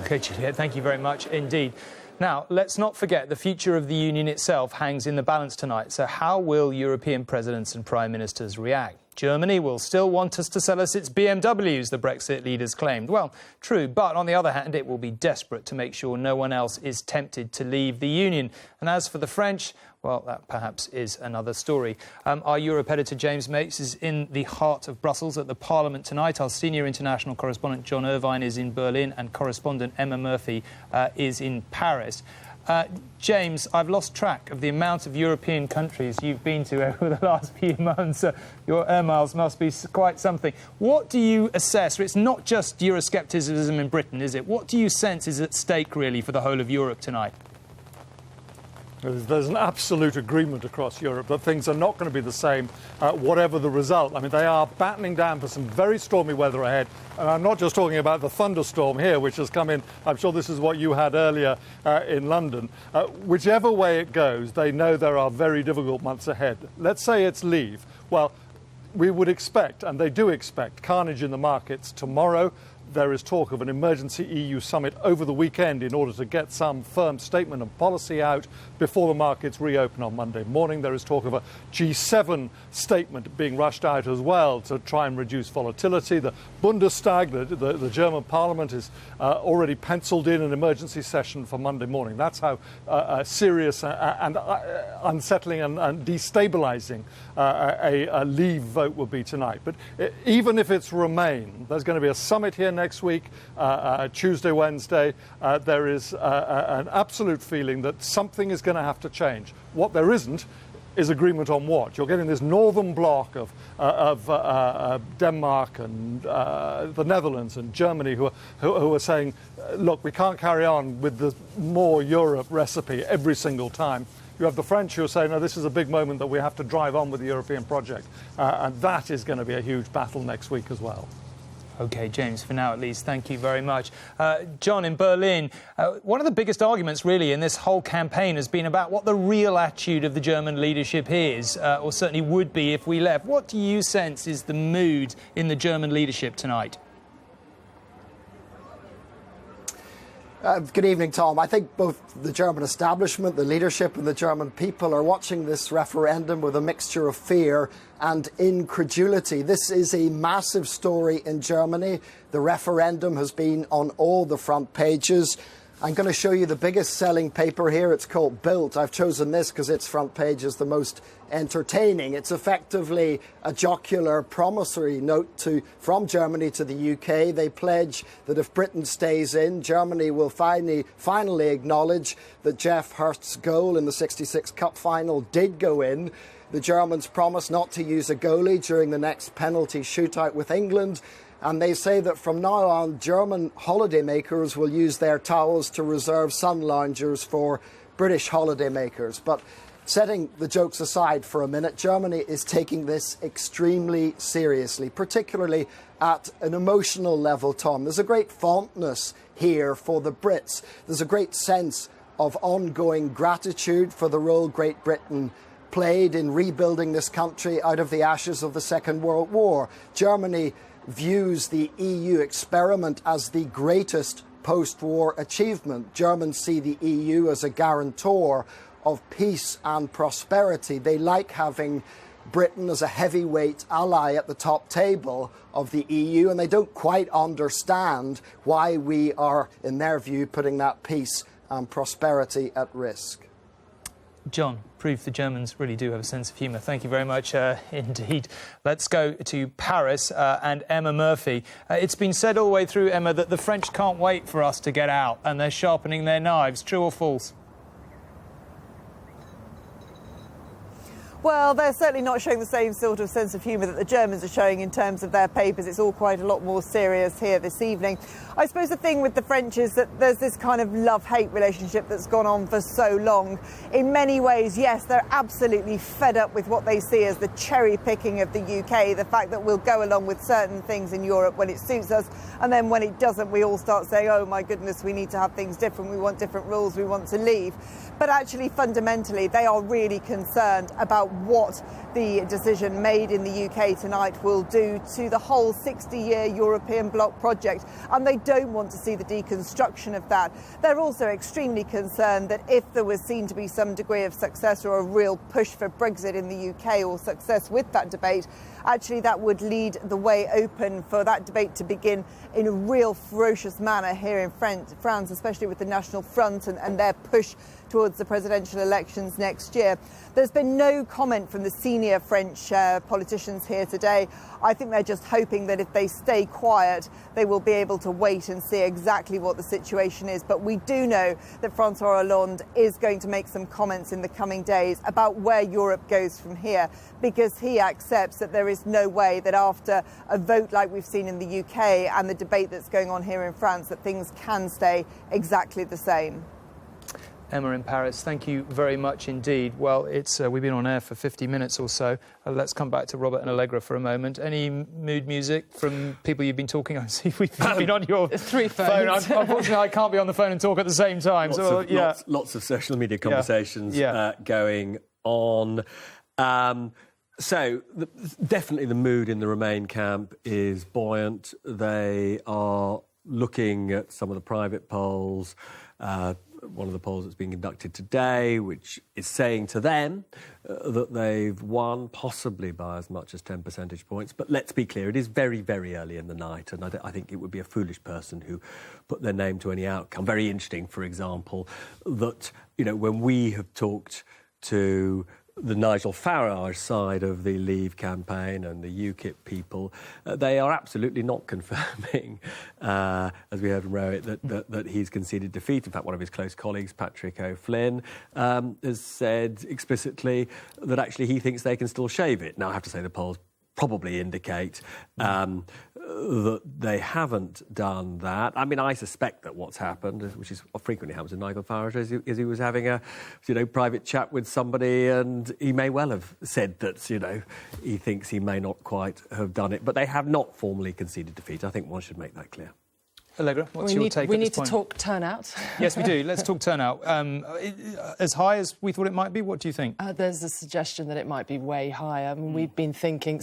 OK, Juliet, thank you very much indeed. Now, let's not forget the future of the Union itself hangs in the balance tonight. So how will European presidents and prime ministers react? Germany will still want us to sell us its BMWs, the Brexit leaders claimed. Well, true, but on the other hand, it will be desperate to make sure no one else is tempted to leave the Union. And as for the French, well, that perhaps is another story. Our Europe editor, James Mates, is in the heart of Brussels at the Parliament tonight. Our senior international correspondent, John Irvine, is in Berlin, and correspondent Emma Murphy is in Paris. James, I've lost track of the amount of European countries you've been to over the last few months. Your air miles must be quite something. What do you assess? It's not just Euroscepticism in Britain, is it? What do you sense is at stake, really, for the whole of Europe tonight? There's an absolute agreement across Europe that things are not going to be the same, whatever the result. I mean, they are battening down for some very stormy weather ahead. And I'm not just talking about the thunderstorm here, which has come in. I'm sure this is what you had earlier in London. Whichever way it goes, they know there are very difficult months ahead. Let's say it's leave. Well, we would expect, and they do expect, carnage in the markets tomorrow. There is talk of an emergency EU summit over the weekend in order to get some firm statement and policy out before the markets reopen on Monday morning. There is talk of a G7 statement being rushed out as well to try and reduce volatility. The Bundestag, the German parliament, is already penciled in an emergency session for Monday morning. That's how serious and unsettling and destabilising a leave vote will be tonight. But even if it's Remain, there's going to be a summit here next week, Tuesday, Wednesday. There is an absolute feeling that something is going to have to change. What there isn't is agreement on what. You're getting this northern bloc of Denmark and the Netherlands and Germany who are saying, look, we can't carry on with the more Europe recipe every single time. You have the French who are saying, no, this is a big moment that we have to drive on with the European project. And that is going to be a huge battle next week as well. OK, James, for now at least, thank you very much. John, in Berlin, one of the biggest arguments, really, in this whole campaign has been about what the real attitude of the German leadership is, or certainly would be if we left. What do you sense is the mood in the German leadership tonight? Good evening, Tom. I think both the German establishment, the leadership and the German people are watching this referendum with a mixture of fear and incredulity. This is a massive story in Germany. The referendum has been on all the front pages. I'm going to show you the biggest selling paper here. It's called Bild. I've chosen this because its front page is the most entertaining. It's effectively a jocular promissory note from Germany to the UK. They pledge that if Britain stays in, Germany will finally acknowledge that Jeff Hurst's goal in the '66 Cup final did go in. The Germans promise not to use a goalie during the next penalty shootout with England. And they say that from now on, German holidaymakers will use their towels to reserve sun loungers for British holidaymakers. But setting the jokes aside for a minute, Germany is taking this extremely seriously, particularly at an emotional level, Tom. There's a great fondness here for the Brits. There's a great sense of ongoing gratitude for the role Great Britain played in rebuilding this country out of the ashes of the Second World War. Germany views the EU experiment as the greatest post-war achievement. Germans see the EU as a guarantor of peace and prosperity. They like having Britain as a heavyweight ally at the top table of the EU, and they don't quite understand why we are, in their view, putting that peace and prosperity at risk. John, proof the Germans really do have a sense of humour. Thank you very much indeed. Let's go to Paris and Emma Murphy. It's been said all the way through, Emma, that the French can't wait for us to get out and they're sharpening their knives. True or false? Well, they're certainly not showing the same sort of sense of humour that the Germans are showing in terms of their papers. It's all quite a lot more serious here this evening. I suppose the thing with the French is that there's this kind of love-hate relationship that's gone on for so long. In many ways, yes, they're absolutely fed up with what they see as the cherry-picking of the UK, the fact that we'll go along with certain things in Europe when it suits us, and then when it doesn't, we all start saying, oh my goodness, we need to have things different, we want different rules, we want to leave. But actually, fundamentally, they are really concerned about what the decision made in the UK tonight will do to the whole 60-year European bloc project, and they don't want to see the deconstruction of that. They're also extremely concerned that if there was seen to be some degree of success or a real push for Brexit in the UK, or success with that debate, actually that would lead the way open for that debate to begin in a real ferocious manner here in France, especially with the National Front and their push towards the presidential elections next year. There's been no comment from the senior French politicians here today. I think they're just hoping that if they stay quiet, they will be able to wait and see exactly what the situation is. But we do know that François Hollande is going to make some comments in the coming days about where Europe goes from here, because he accepts that there is no way that after a vote like we've seen in the UK and the debate that's going on here in France, that things can stay exactly the same. Emma in Paris, thank you very much indeed. Well, we've been on air for 50 minutes or so. Let's come back to Robert and Allegra for a moment. Any mood music from people you've been talking? I see we've been on your three phone. phones. Unfortunately, I can't be on the phone and talk at the same time. Lots of social media conversations going on. Definitely the mood in the Remain camp is buoyant. They are looking at some of the private polls. One of the polls that's being conducted today, which is saying to them that they've won, possibly by as much as 10 percentage points. But let's be clear, it is very, very early in the night, and I think it would be a foolish person who put their name to any outcome. Very interesting, for example, that, when we have talked to the Nigel Farage side of the Leave campaign and the UKIP people, they are absolutely not confirming, as we heard from Rohit, that he's conceded defeat. In fact, one of his close colleagues, Patrick O'Flynn, has said explicitly that actually he thinks they can still shave it. Now, I have to say the polls probably indicate that they haven't done that. I mean, I suspect that what's happened, which is what frequently happens with Nigel Farage, is he was having a private chat with somebody, and he may well have said that he thinks he may not quite have done it. But they have not formally conceded defeat. I think one should make that clear. Allegra, what's your take? We need to talk turnout. Yes, we do. Let's talk turnout. As high as we thought it might be, what do you think? There's a suggestion that it might be way higher. I mean, we've been thinking...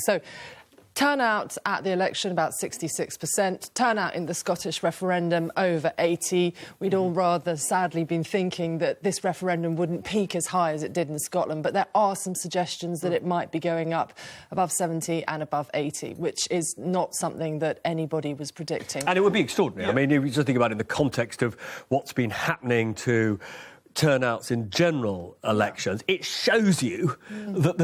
Turnout at the election, about 66%. Turnout in the Scottish referendum, over 80%. We'd all rather sadly been thinking that this referendum wouldn't peak as high as it did in Scotland, but there are some suggestions that it might be going up above 70 and above 80, which is not something that anybody was predicting. And it would be extraordinary. Yeah. I mean, you just think about it in the context of what's been happening to turnouts in general elections. It shows you that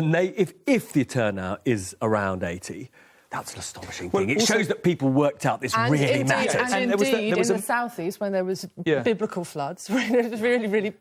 if the turnout is around 80, that's an astonishing thing. It shows that people worked out this really matters. And indeed, in the southeast, when there was biblical floods, it was really, really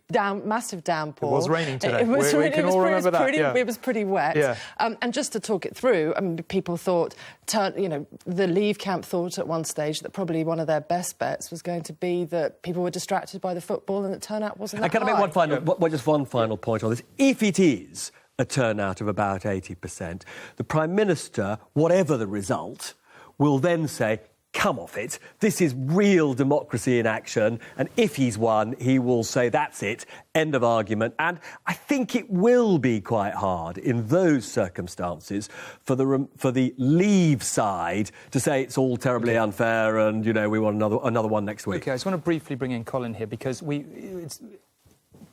massive downpour. It was raining today. It was It was pretty wet. Yeah. And just to talk it through, I mean, people thought, the Leave camp thought at one stage that probably one of their best bets was going to be that people were distracted by the football and the turnout wasn't that high. Can I make just one final point on this? If it is a turnout of about 80%, the Prime Minister, whatever the result, will then say, come off it, this is real democracy in action, and if he's won, he will say, that's it, end of argument. And I think it will be quite hard in those circumstances for the Leave side to say it's all terribly unfair and, we want another one next week. OK, I just want to briefly bring in Colin here, because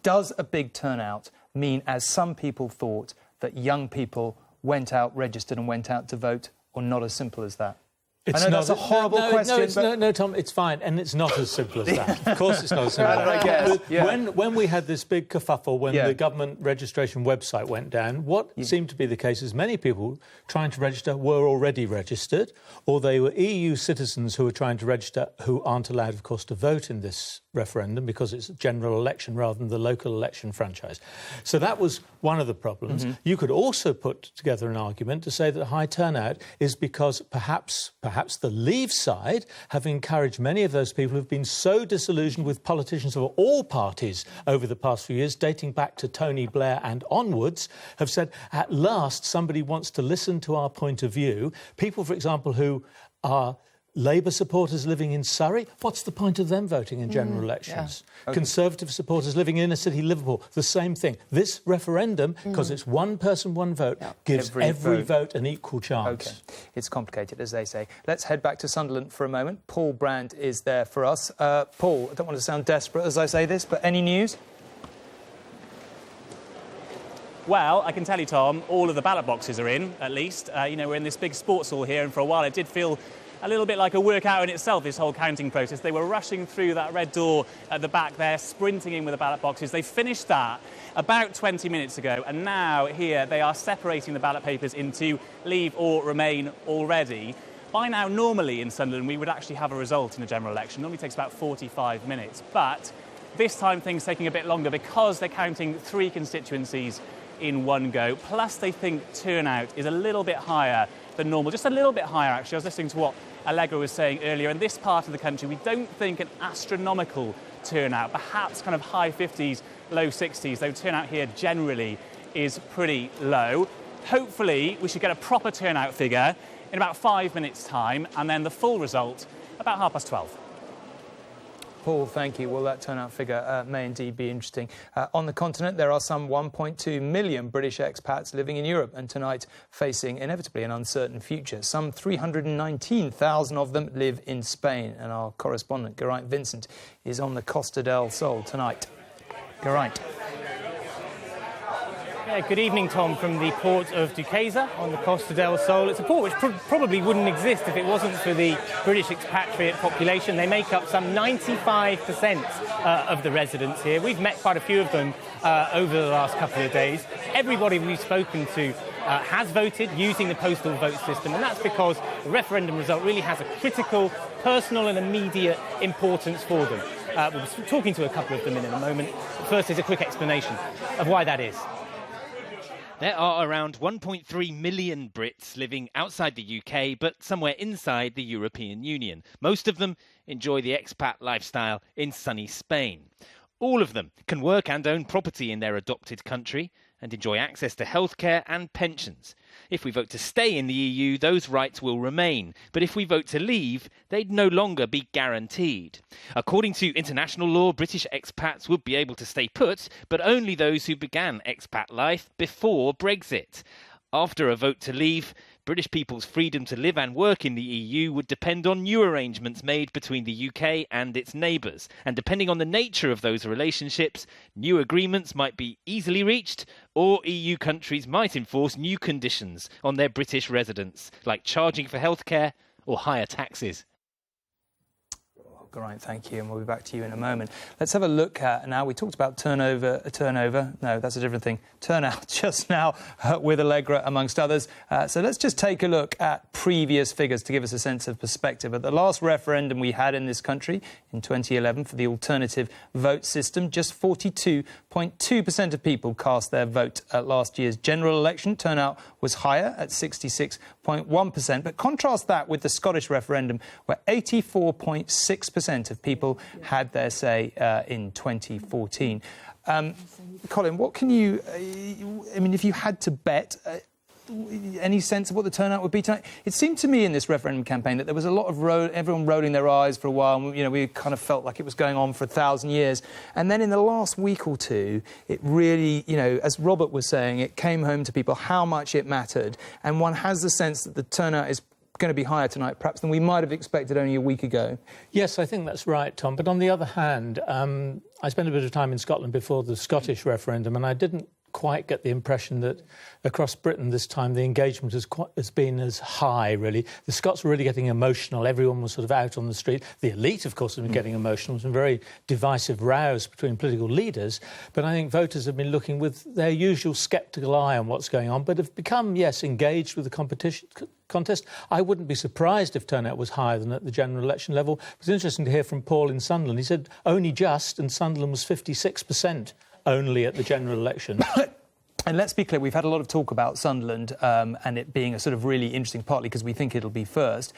does a big turnout mean, as some people thought, that young people went out, registered and went out to vote, or not as simple as that? I know that's a horrible question. No, Tom, it's fine, and it's not as simple as that. Of course it's not as simple as that. When we had this big kerfuffle when the government registration website went down, what seemed to be the case is many people trying to register were already registered, or they were EU citizens who were trying to register who aren't allowed, of course, to vote in this referendum because it's a general election rather than the local election franchise. So that was one of the problems. You could also put together an argument to say that high turnout is because perhaps the Leave side have encouraged many of those people who've been so disillusioned with politicians of all parties over the past few years, dating back to Tony Blair and onwards, have said, at last somebody wants to listen to our point of view. People, for example, who are Labour supporters living in Surrey, what's the point of them voting in general elections? Yeah. Okay. Conservative supporters living in inner city Liverpool, the same thing. This referendum, because it's one person, one vote, gives every vote an equal chance. OK. It's complicated, as they say. Let's head back to Sunderland for a moment. Paul Brandt is there for us. Paul, I don't want to sound desperate as I say this, but any news? Well, I can tell you, Tom, all of the ballot boxes are in, at least. You know, we're in this big sports hall here, and for a while it did feel a little bit like a workout in itself, this whole counting process. They were rushing through that red door at the back there, sprinting in with the ballot boxes. They finished that about 20 minutes ago, and now here they are separating the ballot papers into Leave or Remain already. By now, normally in Sunderland, we would actually have a result in a general election. Normally takes about 45 minutes, but this time things taking a bit longer because they're counting 3 constituencies in one go. Plus, they think turnout is a little bit higher than normal, just a little bit higher, actually. I was listening to what Allegra was saying earlier. In this part of the country, we don't think an astronomical turnout, perhaps kind of high 50s, low 60s, though turnout here generally is pretty low. Hopefully, we should get a proper turnout figure in about 5 minutes' time, and then the full result about 12:30. Paul, thank you. Well, that turnout figure may indeed be interesting. On the continent, there are some 1.2 million British expats living in Europe and tonight facing inevitably an uncertain future. Some 319,000 of them live in Spain, and our correspondent, Geraint Vincent, is on the Costa del Sol tonight. Geraint. Yeah, good evening, Tom, from the port of Duquesa on the Costa del Sol. It's a port which probably wouldn't exist if it wasn't for the British expatriate population. They make up some 95% of the residents here. We've met quite a few of them over the last couple of days. Everybody we've spoken to has voted using the postal vote system, and that's because the referendum result really has a critical, personal and immediate importance for them. We'll be talking to a couple of them in a moment. But first is a quick explanation of why that is. There are around 1.3 million Brits living outside the UK, but somewhere inside the European Union. Most of them enjoy the expat lifestyle in sunny Spain. All of them can work and own property in their adopted country and enjoy access to healthcare and pensions. If we vote to stay in the EU, those rights will remain. But if we vote to leave, they'd no longer be guaranteed. According to international law, British expats would be able to stay put, but only those who began expat life before Brexit. After a vote to leave, British people's freedom to live and work in the EU would depend on new arrangements made between the UK and its neighbours. And depending on the nature of those relationships, new agreements might be easily reached, or EU countries might enforce new conditions on their British residents, like charging for healthcare or higher taxes. Geraint, thank you, and we'll be back to you in a moment. Let's have a look at now. We talked about turnover. No, that's a different thing. Turnout just now with Allegra, amongst others. So let's just take a look at previous figures to give us a sense of perspective. At the last referendum we had in this country in 2011 for the alternative vote system, just 42.2% of people cast their vote at last year's general election. Turnout was higher at 66.1%. But contrast that with the Scottish referendum, where 84.6% of people had their say in 2014. Colin, what can you... I mean, if you had to bet, any sense of what the turnout would be tonight? It seemed to me in this referendum campaign that there was a lot of everyone rolling their eyes for a while, and we kind of felt like it was going on for 1,000 years. And then in the last week or two, it really, as Robert was saying, it came home to people how much it mattered. And one has the sense that the turnout is going to be higher tonight, perhaps, than we might have expected only a week ago. Yes, I think that's right, Tom. But on the other hand, I spent a bit of time in Scotland before the Scottish referendum, and I didn't quite get the impression that across Britain this time the engagement has been as high, really. The Scots were really getting emotional. Everyone was sort of out on the street. The elite, of course, has been getting emotional. There's been very divisive rows between political leaders. But I think voters have been looking with their usual sceptical eye on what's going on, but have become, yes, engaged with the contest. I wouldn't be surprised if turnout was higher than at the general election level. It was interesting to hear from Paul in Sunderland. He said only just, and Sunderland was 56% only at the general election. And let's be clear, we've had a lot of talk about Sunderland and it being a sort of really interesting, partly because we think it'll be first.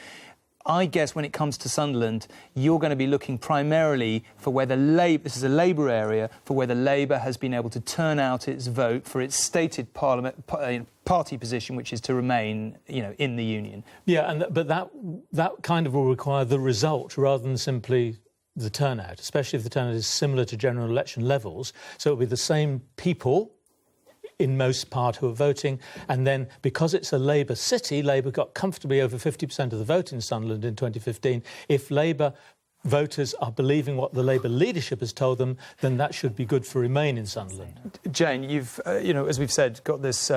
I guess when it comes to Sunderland, you're going to be looking primarily for whether Labour, this is a Labour area, for whether Labour has been able to turn out its vote for its stated party position, which is to remain, in the union. Yeah, but that kind of will require the result rather than simply the turnout, especially if the turnout is similar to general election levels. So it'll be the same people in most part who are voting, and then because it's a Labour city, Labour got comfortably over 50% of the vote in Sunderland in 2015. If Labour voters are believing what the Labour leadership has told them, then that should be good for Remain in Sunderland. Jane, you've, as we've said, got this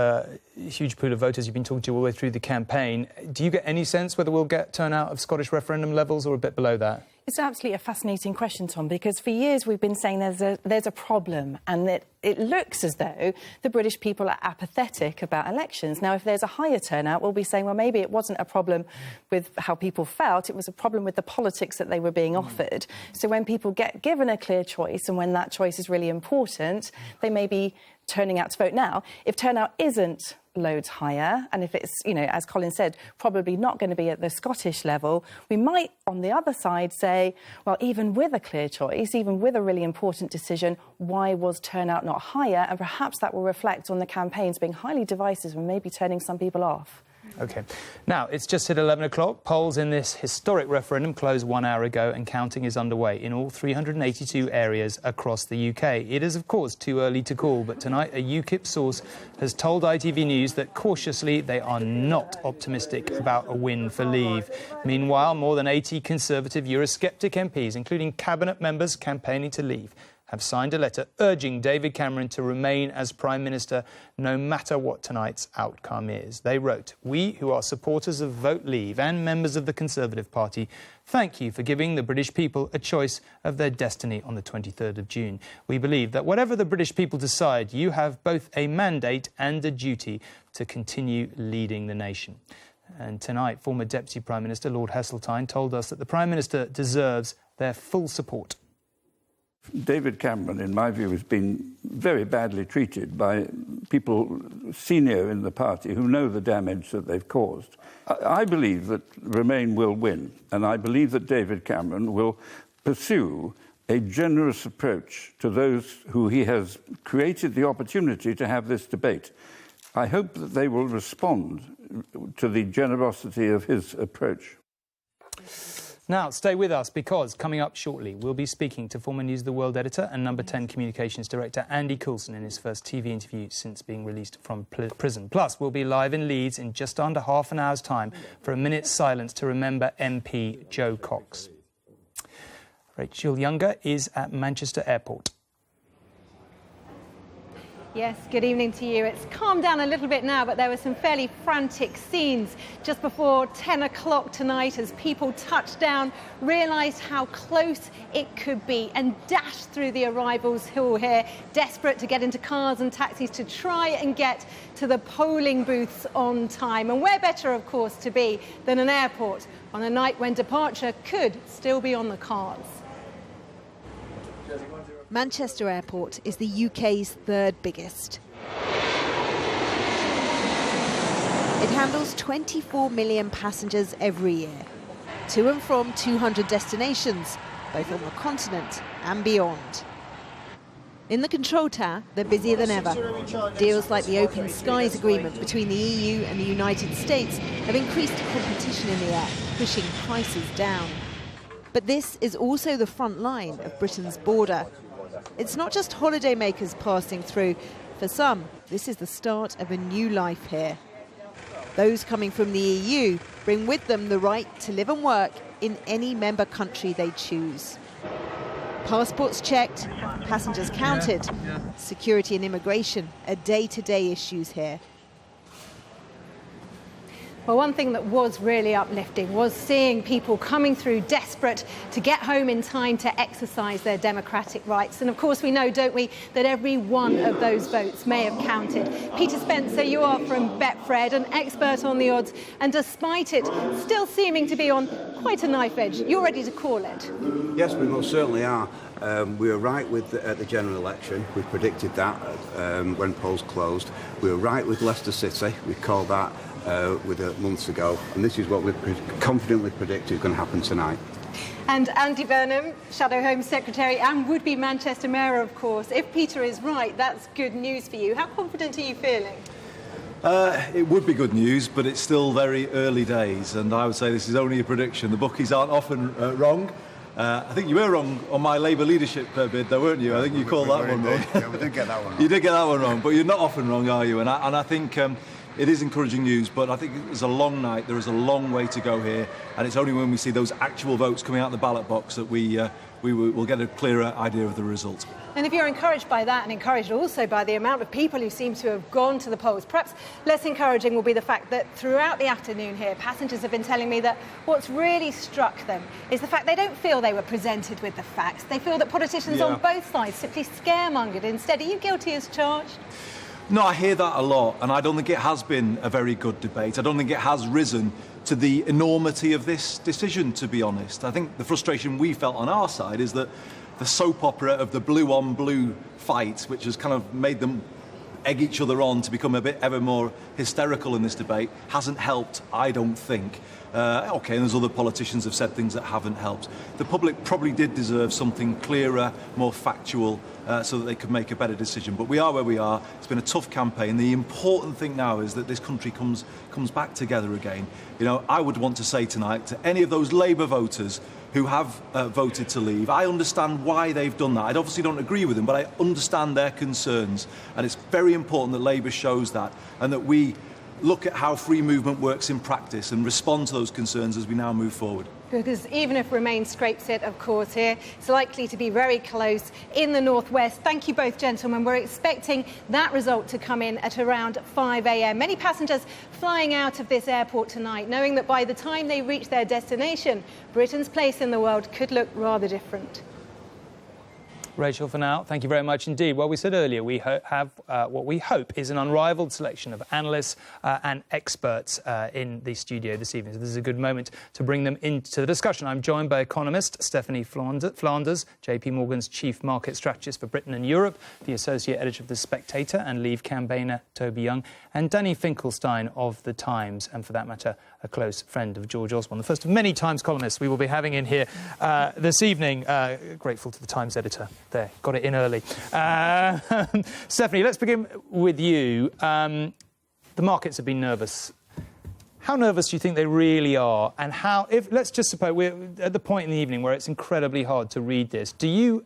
huge pool of voters you've been talking to all the way through the campaign. Do you get any sense whether we'll get turnout of Scottish referendum levels or a bit below that? It's absolutely a fascinating question, Tom, because for years we've been saying there's a problem and that it looks as though the British people are apathetic about elections. Now, if there's a higher turnout, we'll be saying, well, maybe it wasn't a problem with how people felt, it was a problem with the politics that they were being offered. So when people get given a clear choice and when that choice is really important, they may be turning out to vote. Now, if turnout isn't loads higher, and if it's, as Colin said, probably not going to be at the Scottish level, we might, on the other side, say, well, even with a clear choice, even with a really important decision, why was turnout not higher? And perhaps that will reflect on the campaigns being highly divisive and maybe turning some people off. OK. Now, it's just hit 11 o'clock. Polls in this historic referendum closed 1 hour ago and counting is underway in all 382 areas across the UK. It is, of course, too early to call, but tonight a UKIP source has told ITV News that cautiously they are not optimistic about a win for Leave. Meanwhile, more than 80 Conservative Eurosceptic MPs, including cabinet members campaigning to Leave, have signed a letter urging David Cameron to remain as Prime Minister no matter what tonight's outcome is. They wrote, "We, who are supporters of Vote Leave and members of the Conservative Party, thank you for giving the British people a choice of their destiny on the 23rd of June. We believe that whatever the British people decide, you have both a mandate and a duty to continue leading the nation." And tonight, former Deputy Prime Minister Lord Heseltine told us that the Prime Minister deserves their full support. David Cameron, in my view, has been very badly treated by people senior in the party who know the damage that they've caused. I believe that Remain will win, and I believe that David Cameron will pursue a generous approach to those who he has created the opportunity to have this debate. I hope that they will respond to the generosity of his approach. Now, stay with us because coming up shortly, we'll be speaking to former News of the World editor and Number 10 communications director Andy Coulson in his first TV interview since being released from prison. Plus, we'll be live in Leeds in just under half an hour's time for a minute's silence to remember MP Joe Cox. Rachel Younger is at Manchester Airport. Yes, good evening to you. It's calmed down a little bit now, but there were some fairly frantic scenes just before 10 o'clock tonight as people touched down, realised how close it could be and dashed through the arrivals hall here, desperate to get into cars and taxis to try and get to the polling booths on time. And where better, of course, to be than an airport on a night when departure could still be on the cards. Manchester Airport is the UK's third biggest. It handles 24 million passengers every year, to and from 200 destinations, both on the continent and beyond. In the control tower, they're busier than ever. Deals like the Open Skies Agreement between the EU and the United States have increased competition in the air, pushing prices down. But this is also the front line of Britain's border. It's not just holidaymakers passing through. For some, this is the start of a new life here. Those coming from the EU bring with them the right to live and work in any member country they choose. Passports checked, passengers counted. Security and immigration are day-to-day issues here. Well, one thing that was really uplifting was seeing people coming through desperate to get home in time to exercise their democratic rights. And of course, we know, don't we, that every one of those votes may have counted. Peter Spencer, you are from Betfred, an expert on the odds, and despite it still seeming to be on quite a knife edge, you're ready to call it. Yes, we most certainly are. We were right with at the general election. We predicted that when polls closed. We were right with Leicester City. We called that months ago, and this is what we confidently predict is going to happen tonight. And Andy Burnham, Shadow Home Secretary and would-be Manchester Mayor, of course. If Peter is right, that's good news for you. How confident are you feeling? It would be good news, but it's still very early days, and I would say this is only a prediction. The bookies aren't often wrong. I think you were wrong on my Labour leadership bid, though, weren't you? I think you called that one wrong. Yeah, we did get that one wrong. You did get that one wrong, but you're not often wrong, are you? And I think it is encouraging news, but I think it's a long night. There is a long way to go here, and it's only when we see those actual votes coming out of the ballot box that we will get a clearer idea of the result. And if you're encouraged by that and encouraged also by the amount of people who seem to have gone to the polls, perhaps less encouraging will be the fact that throughout the afternoon here, passengers have been telling me that what's really struck them is the fact they don't feel they were presented with the facts. They feel that politicians on both sides simply scaremongered instead. Are you guilty as charged? No, I hear that a lot, and I don't think it has been a very good debate. I don't think it has risen to the enormity of this decision, to be honest. I think the frustration we felt on our side is that the soap opera of the blue-on-blue fight, which has kind of made them egg each other on to become a bit ever more hysterical in this debate, hasn't helped, I don't think. OK, and there's other politicians have said things that haven't helped. The public probably did deserve something clearer, more factual, so that they could make a better decision. But we are where we are. It's been a tough campaign. The important thing now is that this country comes back together again. You know, I would want to say tonight to any of those Labour voters who have voted to leave, I understand why they've done that. I obviously don't agree with them, but I understand their concerns. And it's very important that Labour shows that, and that we look at how free movement works in practice and respond to those concerns as we now move forward. Because even if Remain scrapes it, of course, here, it's likely to be very close in the northwest. Thank you both, gentlemen. We're expecting that result to come in at around 5 a.m. Many passengers flying out of this airport tonight, knowing that by the time they reach their destination, Britain's place in the world could look rather different. Rachel, for now, thank you very much indeed. Well, we said earlier we have what we hope is an unrivalled selection of analysts and experts in the studio this evening. So this is a good moment to bring them into the discussion. I'm joined by economist Stephanie Flanders, JP Morgan's chief market strategist for Britain and Europe, the associate editor of The Spectator and Leave campaigner Toby Young, and Danny Finkelstein of The Times, and for that matter, a close friend of George Osborne, the first of many Times columnists we will be having in here this evening. Grateful to the Times editor. There, got it in early. Stephanie, let's begin with you. The markets have been nervous. How nervous do you think they really are? And how, let's just suppose we're at the point in the evening where it's incredibly hard to read this. Do you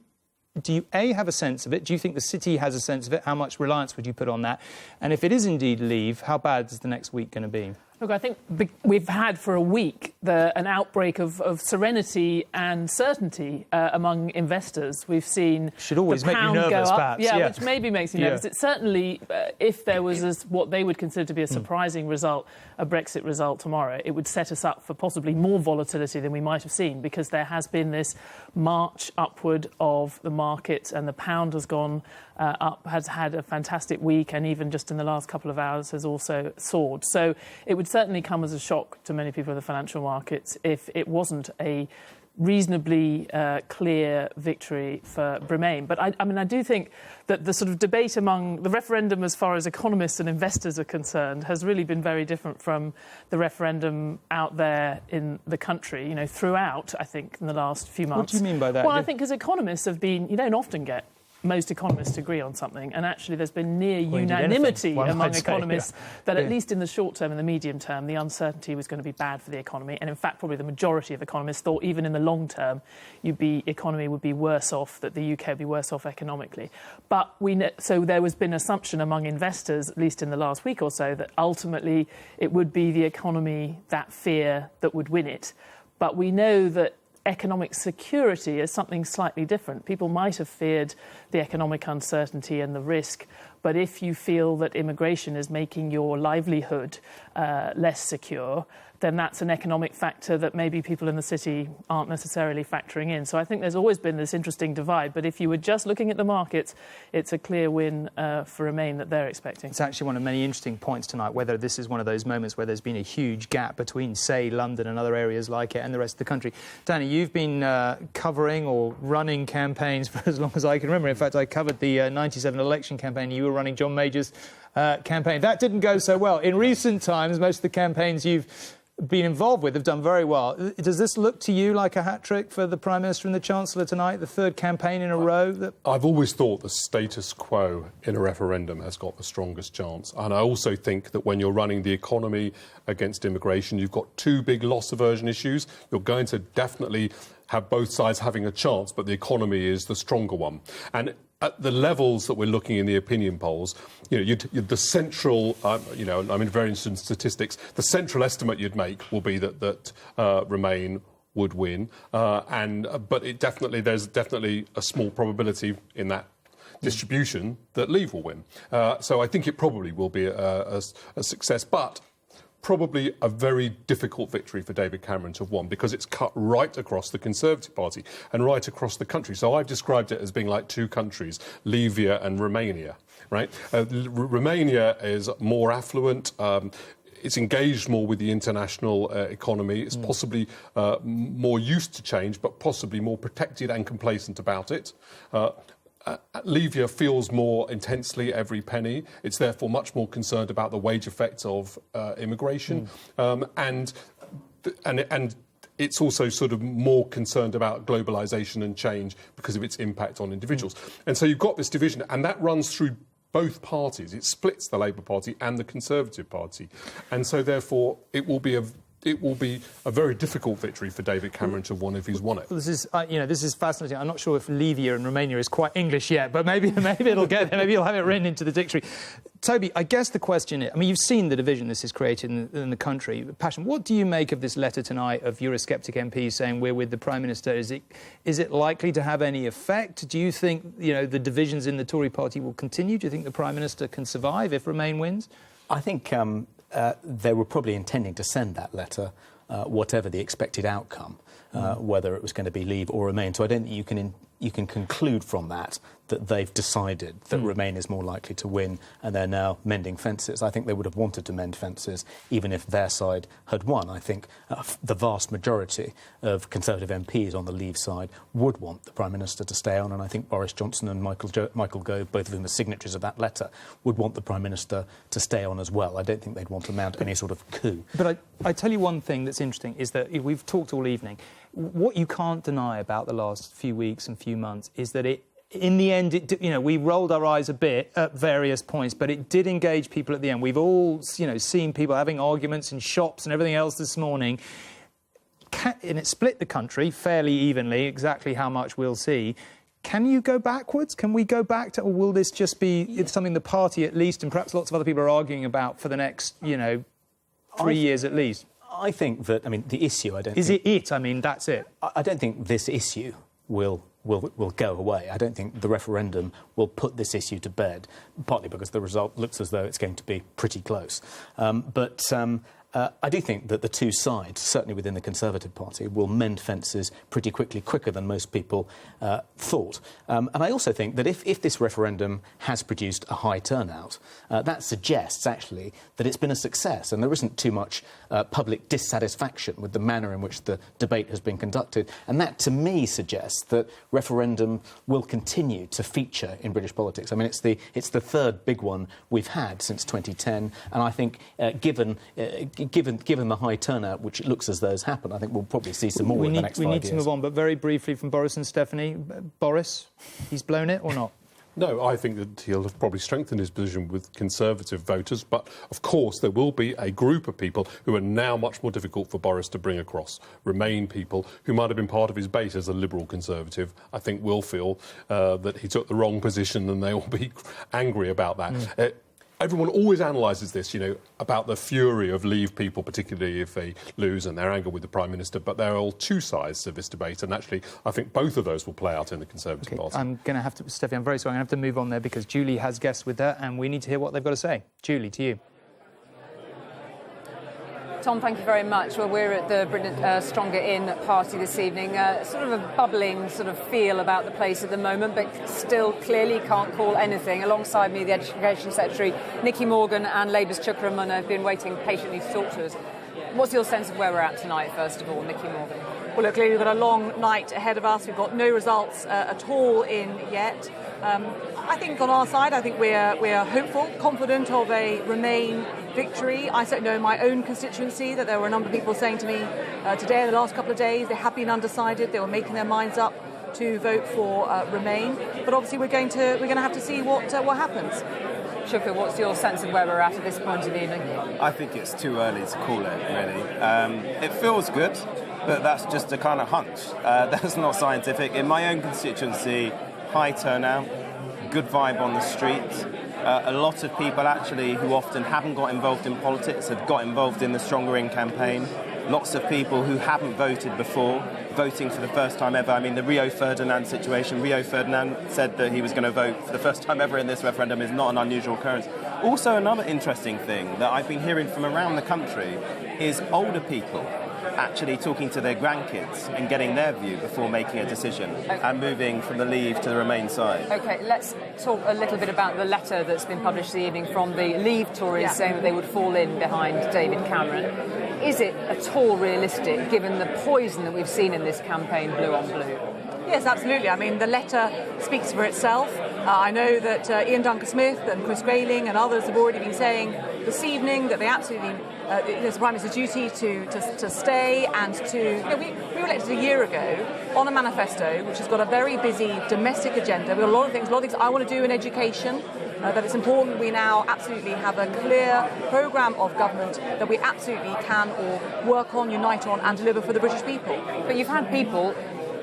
A, have a sense of it? Do you think the city has a sense of it? How much reliance would you put on that? And if it is indeed Leave, how bad is the next week going to be? Look, I think we've had for a week an outbreak of serenity and certainty among investors. We've seen should always the make pound you nervous, go up, perhaps. Yeah, which maybe makes you nervous. It certainly, if there was what they would consider to be a surprising result, a Brexit result tomorrow, it would set us up for possibly more volatility than we might have seen, because there has been this march upward of the market, and the pound has gone up, has had a fantastic week, and even just in the last couple of hours has also soared. So it would certainly come as a shock to many people in the financial markets if it wasn't a reasonably clear victory for Remain. But I mean, I do think that the sort of debate among the referendum as far as economists and investors are concerned has really been very different from the referendum out there in the country, you know, throughout, I think, in the last few months. What do you mean by that? Well, I think as economists have been, you don't often get most economists agree on something, and actually there's been near unanimity among economists that at least in the short term and the medium term the uncertainty was going to be bad for the economy, and in fact probably the majority of economists thought even in the long term economy would be worse off, that the UK would be worse off economically. But so there was been assumption among investors, at least in the last week or so, that ultimately it would be the economy, that fear, that would win it. But we know that economic security as something slightly different. People might have feared the economic uncertainty and the risk, but if you feel that immigration is making your livelihood less secure, then that's an economic factor that maybe people in the city aren't necessarily factoring in. So I think there's always been this interesting divide. But if you were just looking at the markets, it's a clear win for Remain that they're expecting. It's actually one of many interesting points tonight, whether this is one of those moments where there's been a huge gap between, say, London and other areas like it and the rest of the country. Danny, you've been covering or running campaigns for as long as I can remember. In fact, I covered the 97 election campaign. You were running John Major's campaign. That didn't go so well. In recent times, most of the campaigns you've been involved with have done very well. Does this look to you like a hat-trick for the Prime Minister and the Chancellor tonight, the third campaign in a row? I've always thought the status quo in a referendum has got the strongest chance. And I also think that when you're running the economy against immigration, you've got two big loss aversion issues. You're going to definitely have both sides having a chance, but the economy is the stronger one. And at the levels that we're looking in the opinion polls, the central, I'm very interested in statistics, the central estimate you'd make will be that Remain would win. But there's definitely a small probability in that distribution that Leave will win. So I think it probably will be a success. But probably a very difficult victory for David Cameron to have won because it's cut right across the Conservative Party and right across the country. So I've described it as being like two countries, Libya and Romania, right? Romania is more affluent. It's engaged more with the international economy. It's possibly more used to change, but possibly more protected and complacent about it. Libya feels more intensely every penny. It's therefore much more concerned about the wage effects of immigration, and it's also sort of more concerned about globalisation and change because of its impact on individuals. And so you've got this division, and that runs through both parties. It splits the Labour Party and the Conservative Party, and so therefore it will be a very difficult victory for David Cameron to have won if he's won it. This is fascinating. I'm not sure if Libya and Romania is quite English yet, but maybe it'll get there. Maybe you'll have it written into the dictionary. Toby, I guess the question is, you've seen the division this has created in the country. Passion, what do you make of this letter tonight of Eurosceptic MPs saying we're with the Prime Minister? Is it likely to have any effect? Do you think, the divisions in the Tory party will continue? Do you think the Prime Minister can survive if Remain wins? I think they were probably intending to send that letter, whatever the expected outcome, whether it was going to be Leave or Remain. So I don't think you can conclude from that they've decided that Remain is more likely to win and they're now mending fences. I think they would have wanted to mend fences even if their side had won. I think the vast majority of Conservative MPs on the Leave side would want the Prime Minister to stay on, and I think Boris Johnson and Michael Gove, both of whom are signatories of that letter, would want the Prime Minister to stay on as well. I don't think they'd want to mount any sort of coup. But I tell you one thing that's interesting is that we've talked all evening. What you can't deny about the last few weeks and few months is that in the end, we rolled our eyes a bit at various points, but it did engage people at the end. We've all, seen people having arguments in shops and everything else this morning. And it split the country fairly evenly, exactly how much we'll see. Can you go backwards? Can we go back to, or will this just be something the party at least, and perhaps lots of other people are arguing about for the next, 3 years at least? I think that, the issue, Is it? That's it. I don't think this issue will go away. I don't think the referendum will put this issue to bed, partly because the result looks as though it's going to be pretty close. But I do think that the two sides, certainly within the Conservative Party, will mend fences pretty quickly, quicker than most people thought. And I also think that if this referendum has produced a high turnout, that suggests, actually, that it's been a success and there isn't too much public dissatisfaction with the manner in which the debate has been conducted. And that, to me, suggests that referendum will continue to feature in British politics. It's the third big one we've had since 2010, and I think given the high turnout, which it looks as though has happened, I think we'll probably see some more in the next 5 years. We need to move on, but very briefly from Boris and Stephanie. Boris, he's blown it or not? No, I think that he'll have probably strengthened his position with Conservative voters, but of course there will be a group of people who are now much more difficult for Boris to bring across. Remain people who might have been part of his base as a Liberal Conservative, I think will feel that he took the wrong position and they will be angry about that. everyone always analyses this, about the fury of Leave people, particularly if they lose, and their anger with the Prime Minister. But there are all two sides to this debate, and actually, I think both of those will play out in the Conservative Party. I'm going to have to, Steffi, I'm very sorry, I'm going to have to move on there because Julie has guests with her, and we need to hear what they've got to say. Julie, to you. Tom, thank you very much. Well, we're at the Britain Stronger In party this evening. Sort of a bubbling sort of feel about the place at the moment, but still clearly can't call anything. Alongside me, the Education Secretary, Nicky Morgan, and Labour's Chuka Umunna have been waiting patiently to talk to us. What's your sense of where we're at tonight, first of all, Nicky Morgan? Well, look, clearly we've got a long night ahead of us. We've got no results at all in yet. I think on our side, I think we're hopeful, confident of a Remain victory. I certainly know in my own constituency that there were a number of people saying to me today, in the last couple of days, they have been undecided. They were making their minds up to vote for Remain. But obviously, we're going to have to see what happens. Chuka, what's your sense of where we're at this point of the evening? I think it's too early to call it, really. It feels good, but that's just a kind of hunch. That's not scientific. In my own constituency, high turnout, good vibe on the street. A lot of people actually who often haven't got involved in politics have got involved in the Stronger In campaign. Lots of people who haven't voted before, voting for the first time ever. I mean, the Rio Ferdinand situation. Rio Ferdinand said that he was going to vote for the first time ever in this referendum is not an unusual occurrence. Also, another interesting thing that I've been hearing from around the country is older people actually talking to their grandkids and getting their view before making a decision and moving from the Leave to the Remain side. OK, let's talk a little bit about the letter that's been published this evening from the Leave Tories saying that they would fall in behind David Cameron. Is it at all realistic, given the poison that we've seen in this campaign, blue on blue? Yes, absolutely. I mean, the letter speaks for itself. I know that Ian Duncan-Smith and Chris Grayling and others have already been saying this evening that they absolutely, it's the Prime Minister's duty to stay and to... we were elected a year ago on a manifesto which has got a very busy domestic agenda. We've got a lot of things I want to do in education. That it's important we now absolutely have a clear programme of government that we absolutely can all work on, unite on and deliver for the British people. But you've had people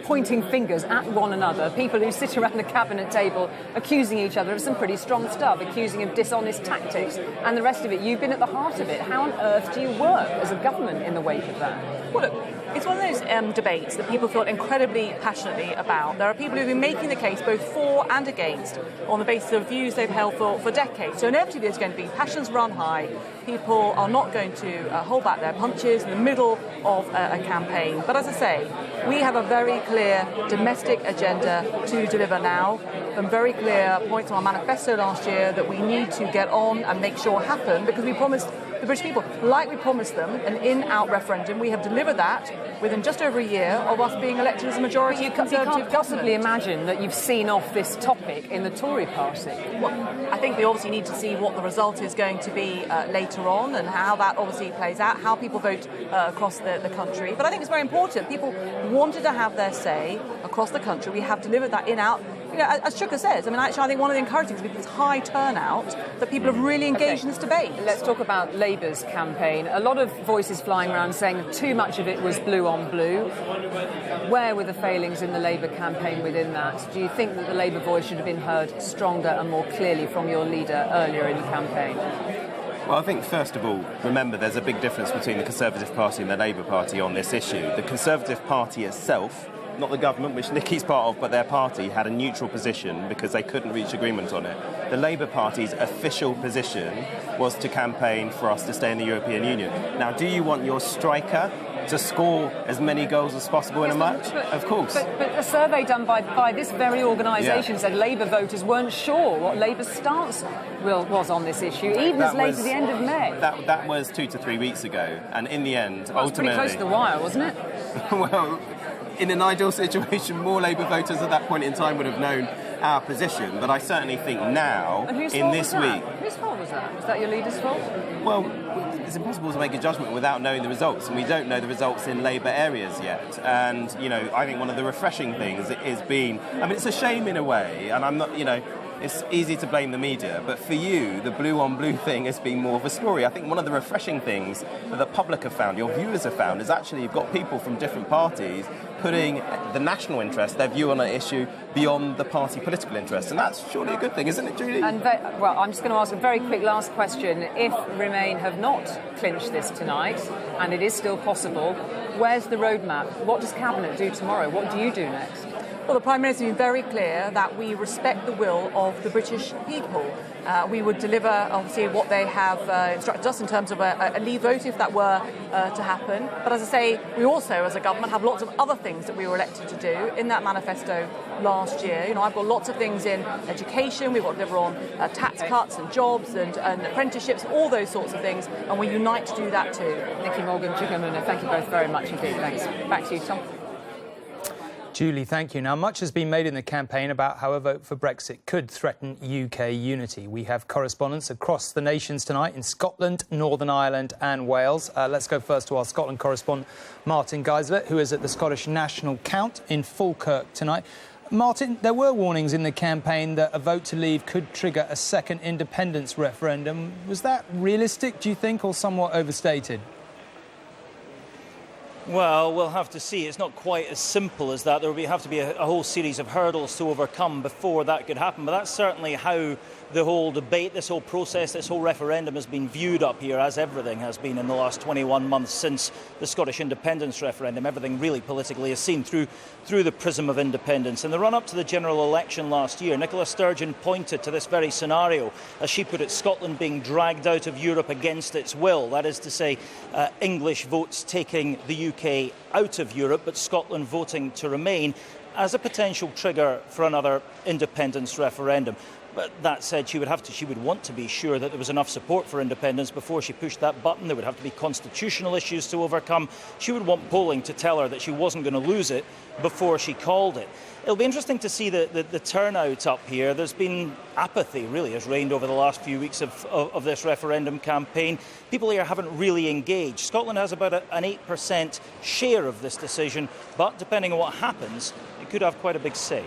pointing fingers at one another, people who sit around the cabinet table accusing each other of some pretty strong stuff, accusing of dishonest tactics and the rest of it. You've been at the heart of it. How on earth do you work as a government in the wake of that? Well, look, it's one of those debates that people feel incredibly passionately about. There are people who've been making the case both for and against on the basis of views they've held for decades. So inevitably there's going to be passions run high. People are not going to hold back their punches in the middle of a campaign. But as I say, we have a very clear domestic agenda to deliver now. Some very clear points on our manifesto last year that we need to get on and make sure happen because we promised the British people, like we promised them, an in-out referendum. We have delivered that within just over a year of us being elected as a majority Conservative government. You can't possibly imagine that you've seen off this topic in the Tory party. Well, I think we obviously need to see what the result is going to be later on and how that obviously plays out, how people vote across the country. But I think it's very important. People wanted to have their say across the country. We have delivered that in-out. As Chuka says, I think one of the encouraging things is this high turnout that people have really engaged in this debate. Let's talk about Labour's campaign. A lot of voices flying around saying that too much of it was blue on blue. Where were the failings in the Labour campaign within that? Do you think that the Labour voice should have been heard stronger and more clearly from your leader earlier in the campaign? Well, I think, first of all, remember there's a big difference between the Conservative Party and the Labour Party on this issue. The Conservative Party itself, not the government, which Nicky's part of, but their party had a neutral position because they couldn't reach agreement on it. The Labour Party's official position was to campaign for us to stay in the European Union. Now, do you want your striker to score as many goals as possible in a match? Of course. But a survey done by this very organisation said Labour voters weren't sure what Labour's stance was on this issue, even as late as the end of May. That was 2 to 3 weeks ago, and in the end, ultimately... Pretty close to the wire, wasn't it? Well, in an ideal situation, more Labour voters at that point in time would have known our position, but I certainly think now, in this week... Whose fault was that? Was that your leader's fault? Well, it's impossible to make a judgment without knowing the results, and we don't know the results in Labour areas yet. And, I think one of the refreshing things is being... it's a shame in a way, and I'm not, it's easy to blame the media, but for you, the blue on blue thing has been more of a story. I think one of the refreshing things that the public have found, your viewers have found, is actually you've got people from different parties putting the national interest, their view on an issue, beyond the party political interest. And that's surely a good thing, isn't it, Julie? And well, I'm just going to ask a very quick last question. If Remain have not clinched this tonight, and it is still possible, where's the roadmap? What does Cabinet do tomorrow? What do you do next? Well, the Prime Minister has been very clear that we respect the will of the British people. We would deliver, obviously, what they have instructed us in terms of a leave vote, if that were to happen. But as I say, we also, as a government, have lots of other things that we were elected to do in that manifesto last year. You know, I've got lots of things in education. We've got to deliver on tax cuts and jobs and apprenticeships, all those sorts of things, and we unite to do that too. Nicky Morgan, Chugumuna, thank you both very much indeed. Thanks. Back to you, Tom. Julie, thank you. Now, much has been made in the campaign about how a vote for Brexit could threaten UK unity. We have correspondents across the nations tonight in Scotland, Northern Ireland and Wales. Let's go first to our Scotland correspondent, Martin Geisler, who is at the Scottish National Count in Falkirk tonight. Martin, there were warnings in the campaign that a vote to leave could trigger a second independence referendum. Was that realistic, do you think, or somewhat overstated? Well, we'll have to see. It's not quite as simple as that. There will have to be a whole series of hurdles to overcome before that could happen. But that's certainly how the whole debate, this whole process, this whole referendum has been viewed up here, as everything has been in the last 21 months since the Scottish independence referendum. Everything really politically is seen through the prism of independence. In the run-up to the general election last year, Nicola Sturgeon pointed to this very scenario, as she put it, Scotland being dragged out of Europe against its will. That is to say, English votes taking the UK out of Europe, but Scotland voting to remain, as a potential trigger for another independence referendum. But that said, she would want to be sure that there was enough support for independence before she pushed that button. There would have to be constitutional issues to overcome. She would want polling to tell her that she wasn't going to lose it before she called it. It'll be interesting to see the turnout up here. There's been apathy, really, has reigned over the last few weeks of this referendum campaign. People here haven't really engaged. Scotland has about an 8% share of this decision, but depending on what happens, it could have quite a big say.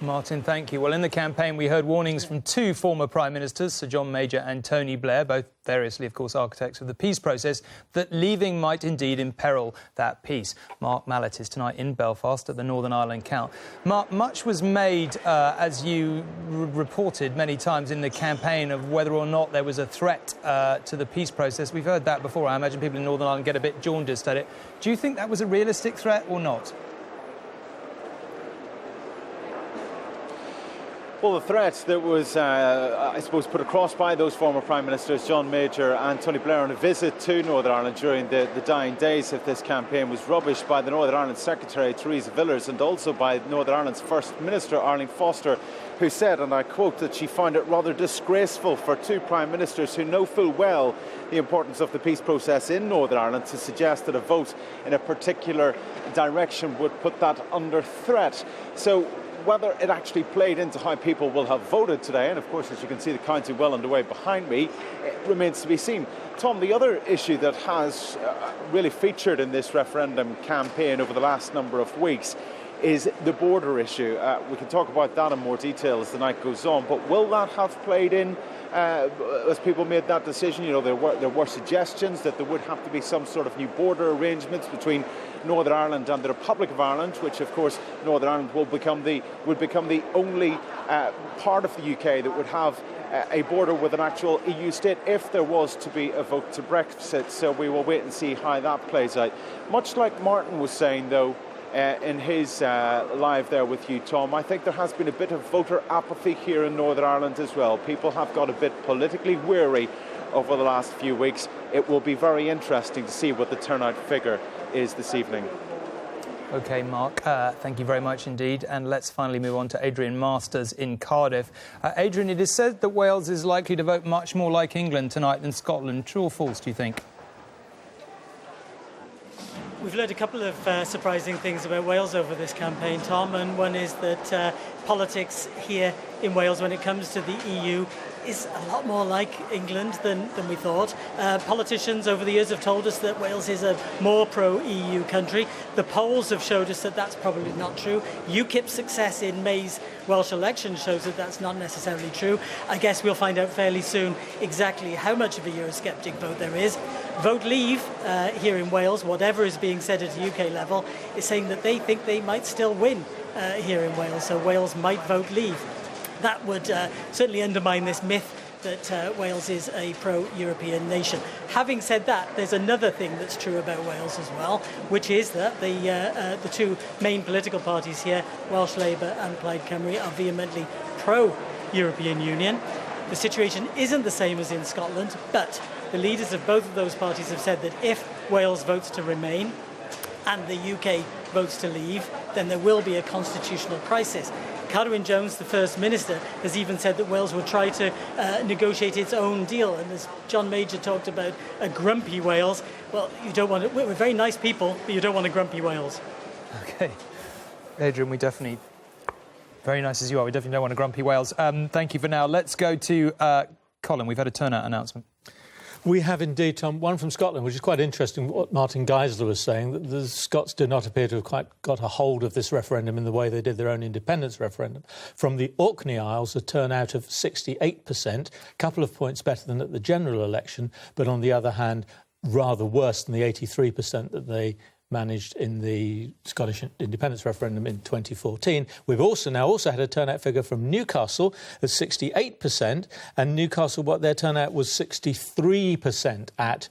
Martin, thank you. Well, in the campaign, we heard warnings from two former Prime Ministers, Sir John Major and Tony Blair, both variously, of course, architects of the peace process, that leaving might indeed imperil that peace. Mark Mallet is tonight in Belfast at the Northern Ireland Count. Mark, much was made, as you reported many times in the campaign, of whether or not there was a threat to the peace process. We've heard that before. I imagine people in Northern Ireland get a bit jaundiced at it. Do you think that was a realistic threat or not? Well, the threat that was, I suppose, put across by those former Prime Ministers, John Major and Tony Blair, on a visit to Northern Ireland during the dying days of this campaign, was rubbished by the Northern Ireland Secretary, Theresa Villers, and also by Northern Ireland's First Minister, Arlene Foster, who said, and I quote, that she found it rather disgraceful for two Prime Ministers who know full well the importance of the peace process in Northern Ireland to suggest that a vote in a particular direction would put that under threat. So whether it actually played into how people will have voted today, and of course, as you can see, the counting well underway behind me, it remains to be seen. Tom, the other issue that has really featured in this referendum campaign over the last number of weeks is the border issue. We can talk about that in more detail as the night goes on, but will that have played in as people made that decision? You know, there were suggestions that there would have to be some sort of new border arrangements between Northern Ireland and the Republic of Ireland, which of course Northern Ireland would become the only part of the UK that would have a border with an actual EU state if there was to be a vote to Brexit. So we will wait and see how that plays out. Much like Martin was saying, though, in his live there with you, Tom, I think there has been a bit of voter apathy here in Northern Ireland as well. People have got a bit politically weary over the last few weeks. It will be very interesting to see what the turnout figure is this evening. OK, Mark, thank you very much indeed. And let's finally move on to Adrian Masters in Cardiff. Adrian, it is said that Wales is likely to vote much more like England tonight than Scotland. True or false, do you think? We've learned a couple of surprising things about Wales over this campaign, Tom, and one is that politics here in Wales, when it comes to the EU, is a lot more like England than we thought. Politicians over the years have told us that Wales is a more pro-EU country. The polls have showed us that that's probably not true. UKIP's success in May's Welsh election shows that that's not necessarily true. I guess we'll find out fairly soon exactly how much of a Eurosceptic vote there is. Vote Leave here in Wales, whatever is being said at a UK level, is saying that they think they might still win here in Wales, so Wales might vote Leave. That would certainly undermine this myth that Wales is a pro-European nation. Having said that, there's another thing that's true about Wales as well, which is that the two main political parties here, Welsh Labour and Plaid Cymru, are vehemently pro-European Union. The situation isn't the same as in Scotland, but the leaders of both of those parties have said that if Wales votes to remain and the UK votes to leave, then there will be a constitutional crisis. Carwyn Jones, the First Minister, has even said that Wales would try to negotiate its own deal. And as John Major talked about a grumpy Wales, well, you don't want we're very nice people, but you don't want a grumpy Wales. OK. Adrian, we definitely, very nice as you are, we definitely don't want a grumpy Wales. Thank you for now. Let's go to Colin. We've had a turnout announcement. We have indeed, Tom, one from Scotland, which is quite interesting, what Martin Geisler was saying, that the Scots do not appear to have quite got a hold of this referendum in the way they did their own independence referendum. From the Orkney Isles, a turnout of 68%, a couple of points better than at the general election, but on the other hand, rather worse than the 83% that they managed in the Scottish independence referendum in 2014. We've also had a turnout figure from Newcastle at 68%, and Newcastle, what their turnout was 63% at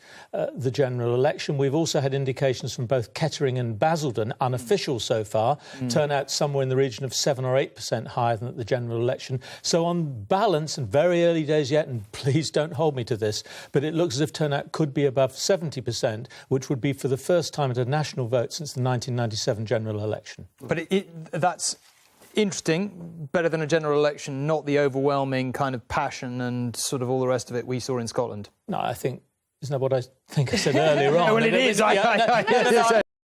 the general election. We've also had indications from both Kettering and Basildon, unofficial so far, turnout somewhere in the region of 7 or 8% higher than at the general election. So on balance, and very early days yet, and please don't hold me to this, but it looks as if turnout could be above 70%, which would be for the first time at a national vote since the 1997 general election. But that's interesting, better than a general election, not the overwhelming kind of passion and sort of all the rest of it we saw in Scotland. No, I think, isn't that what I think I said earlier on? Well, it is.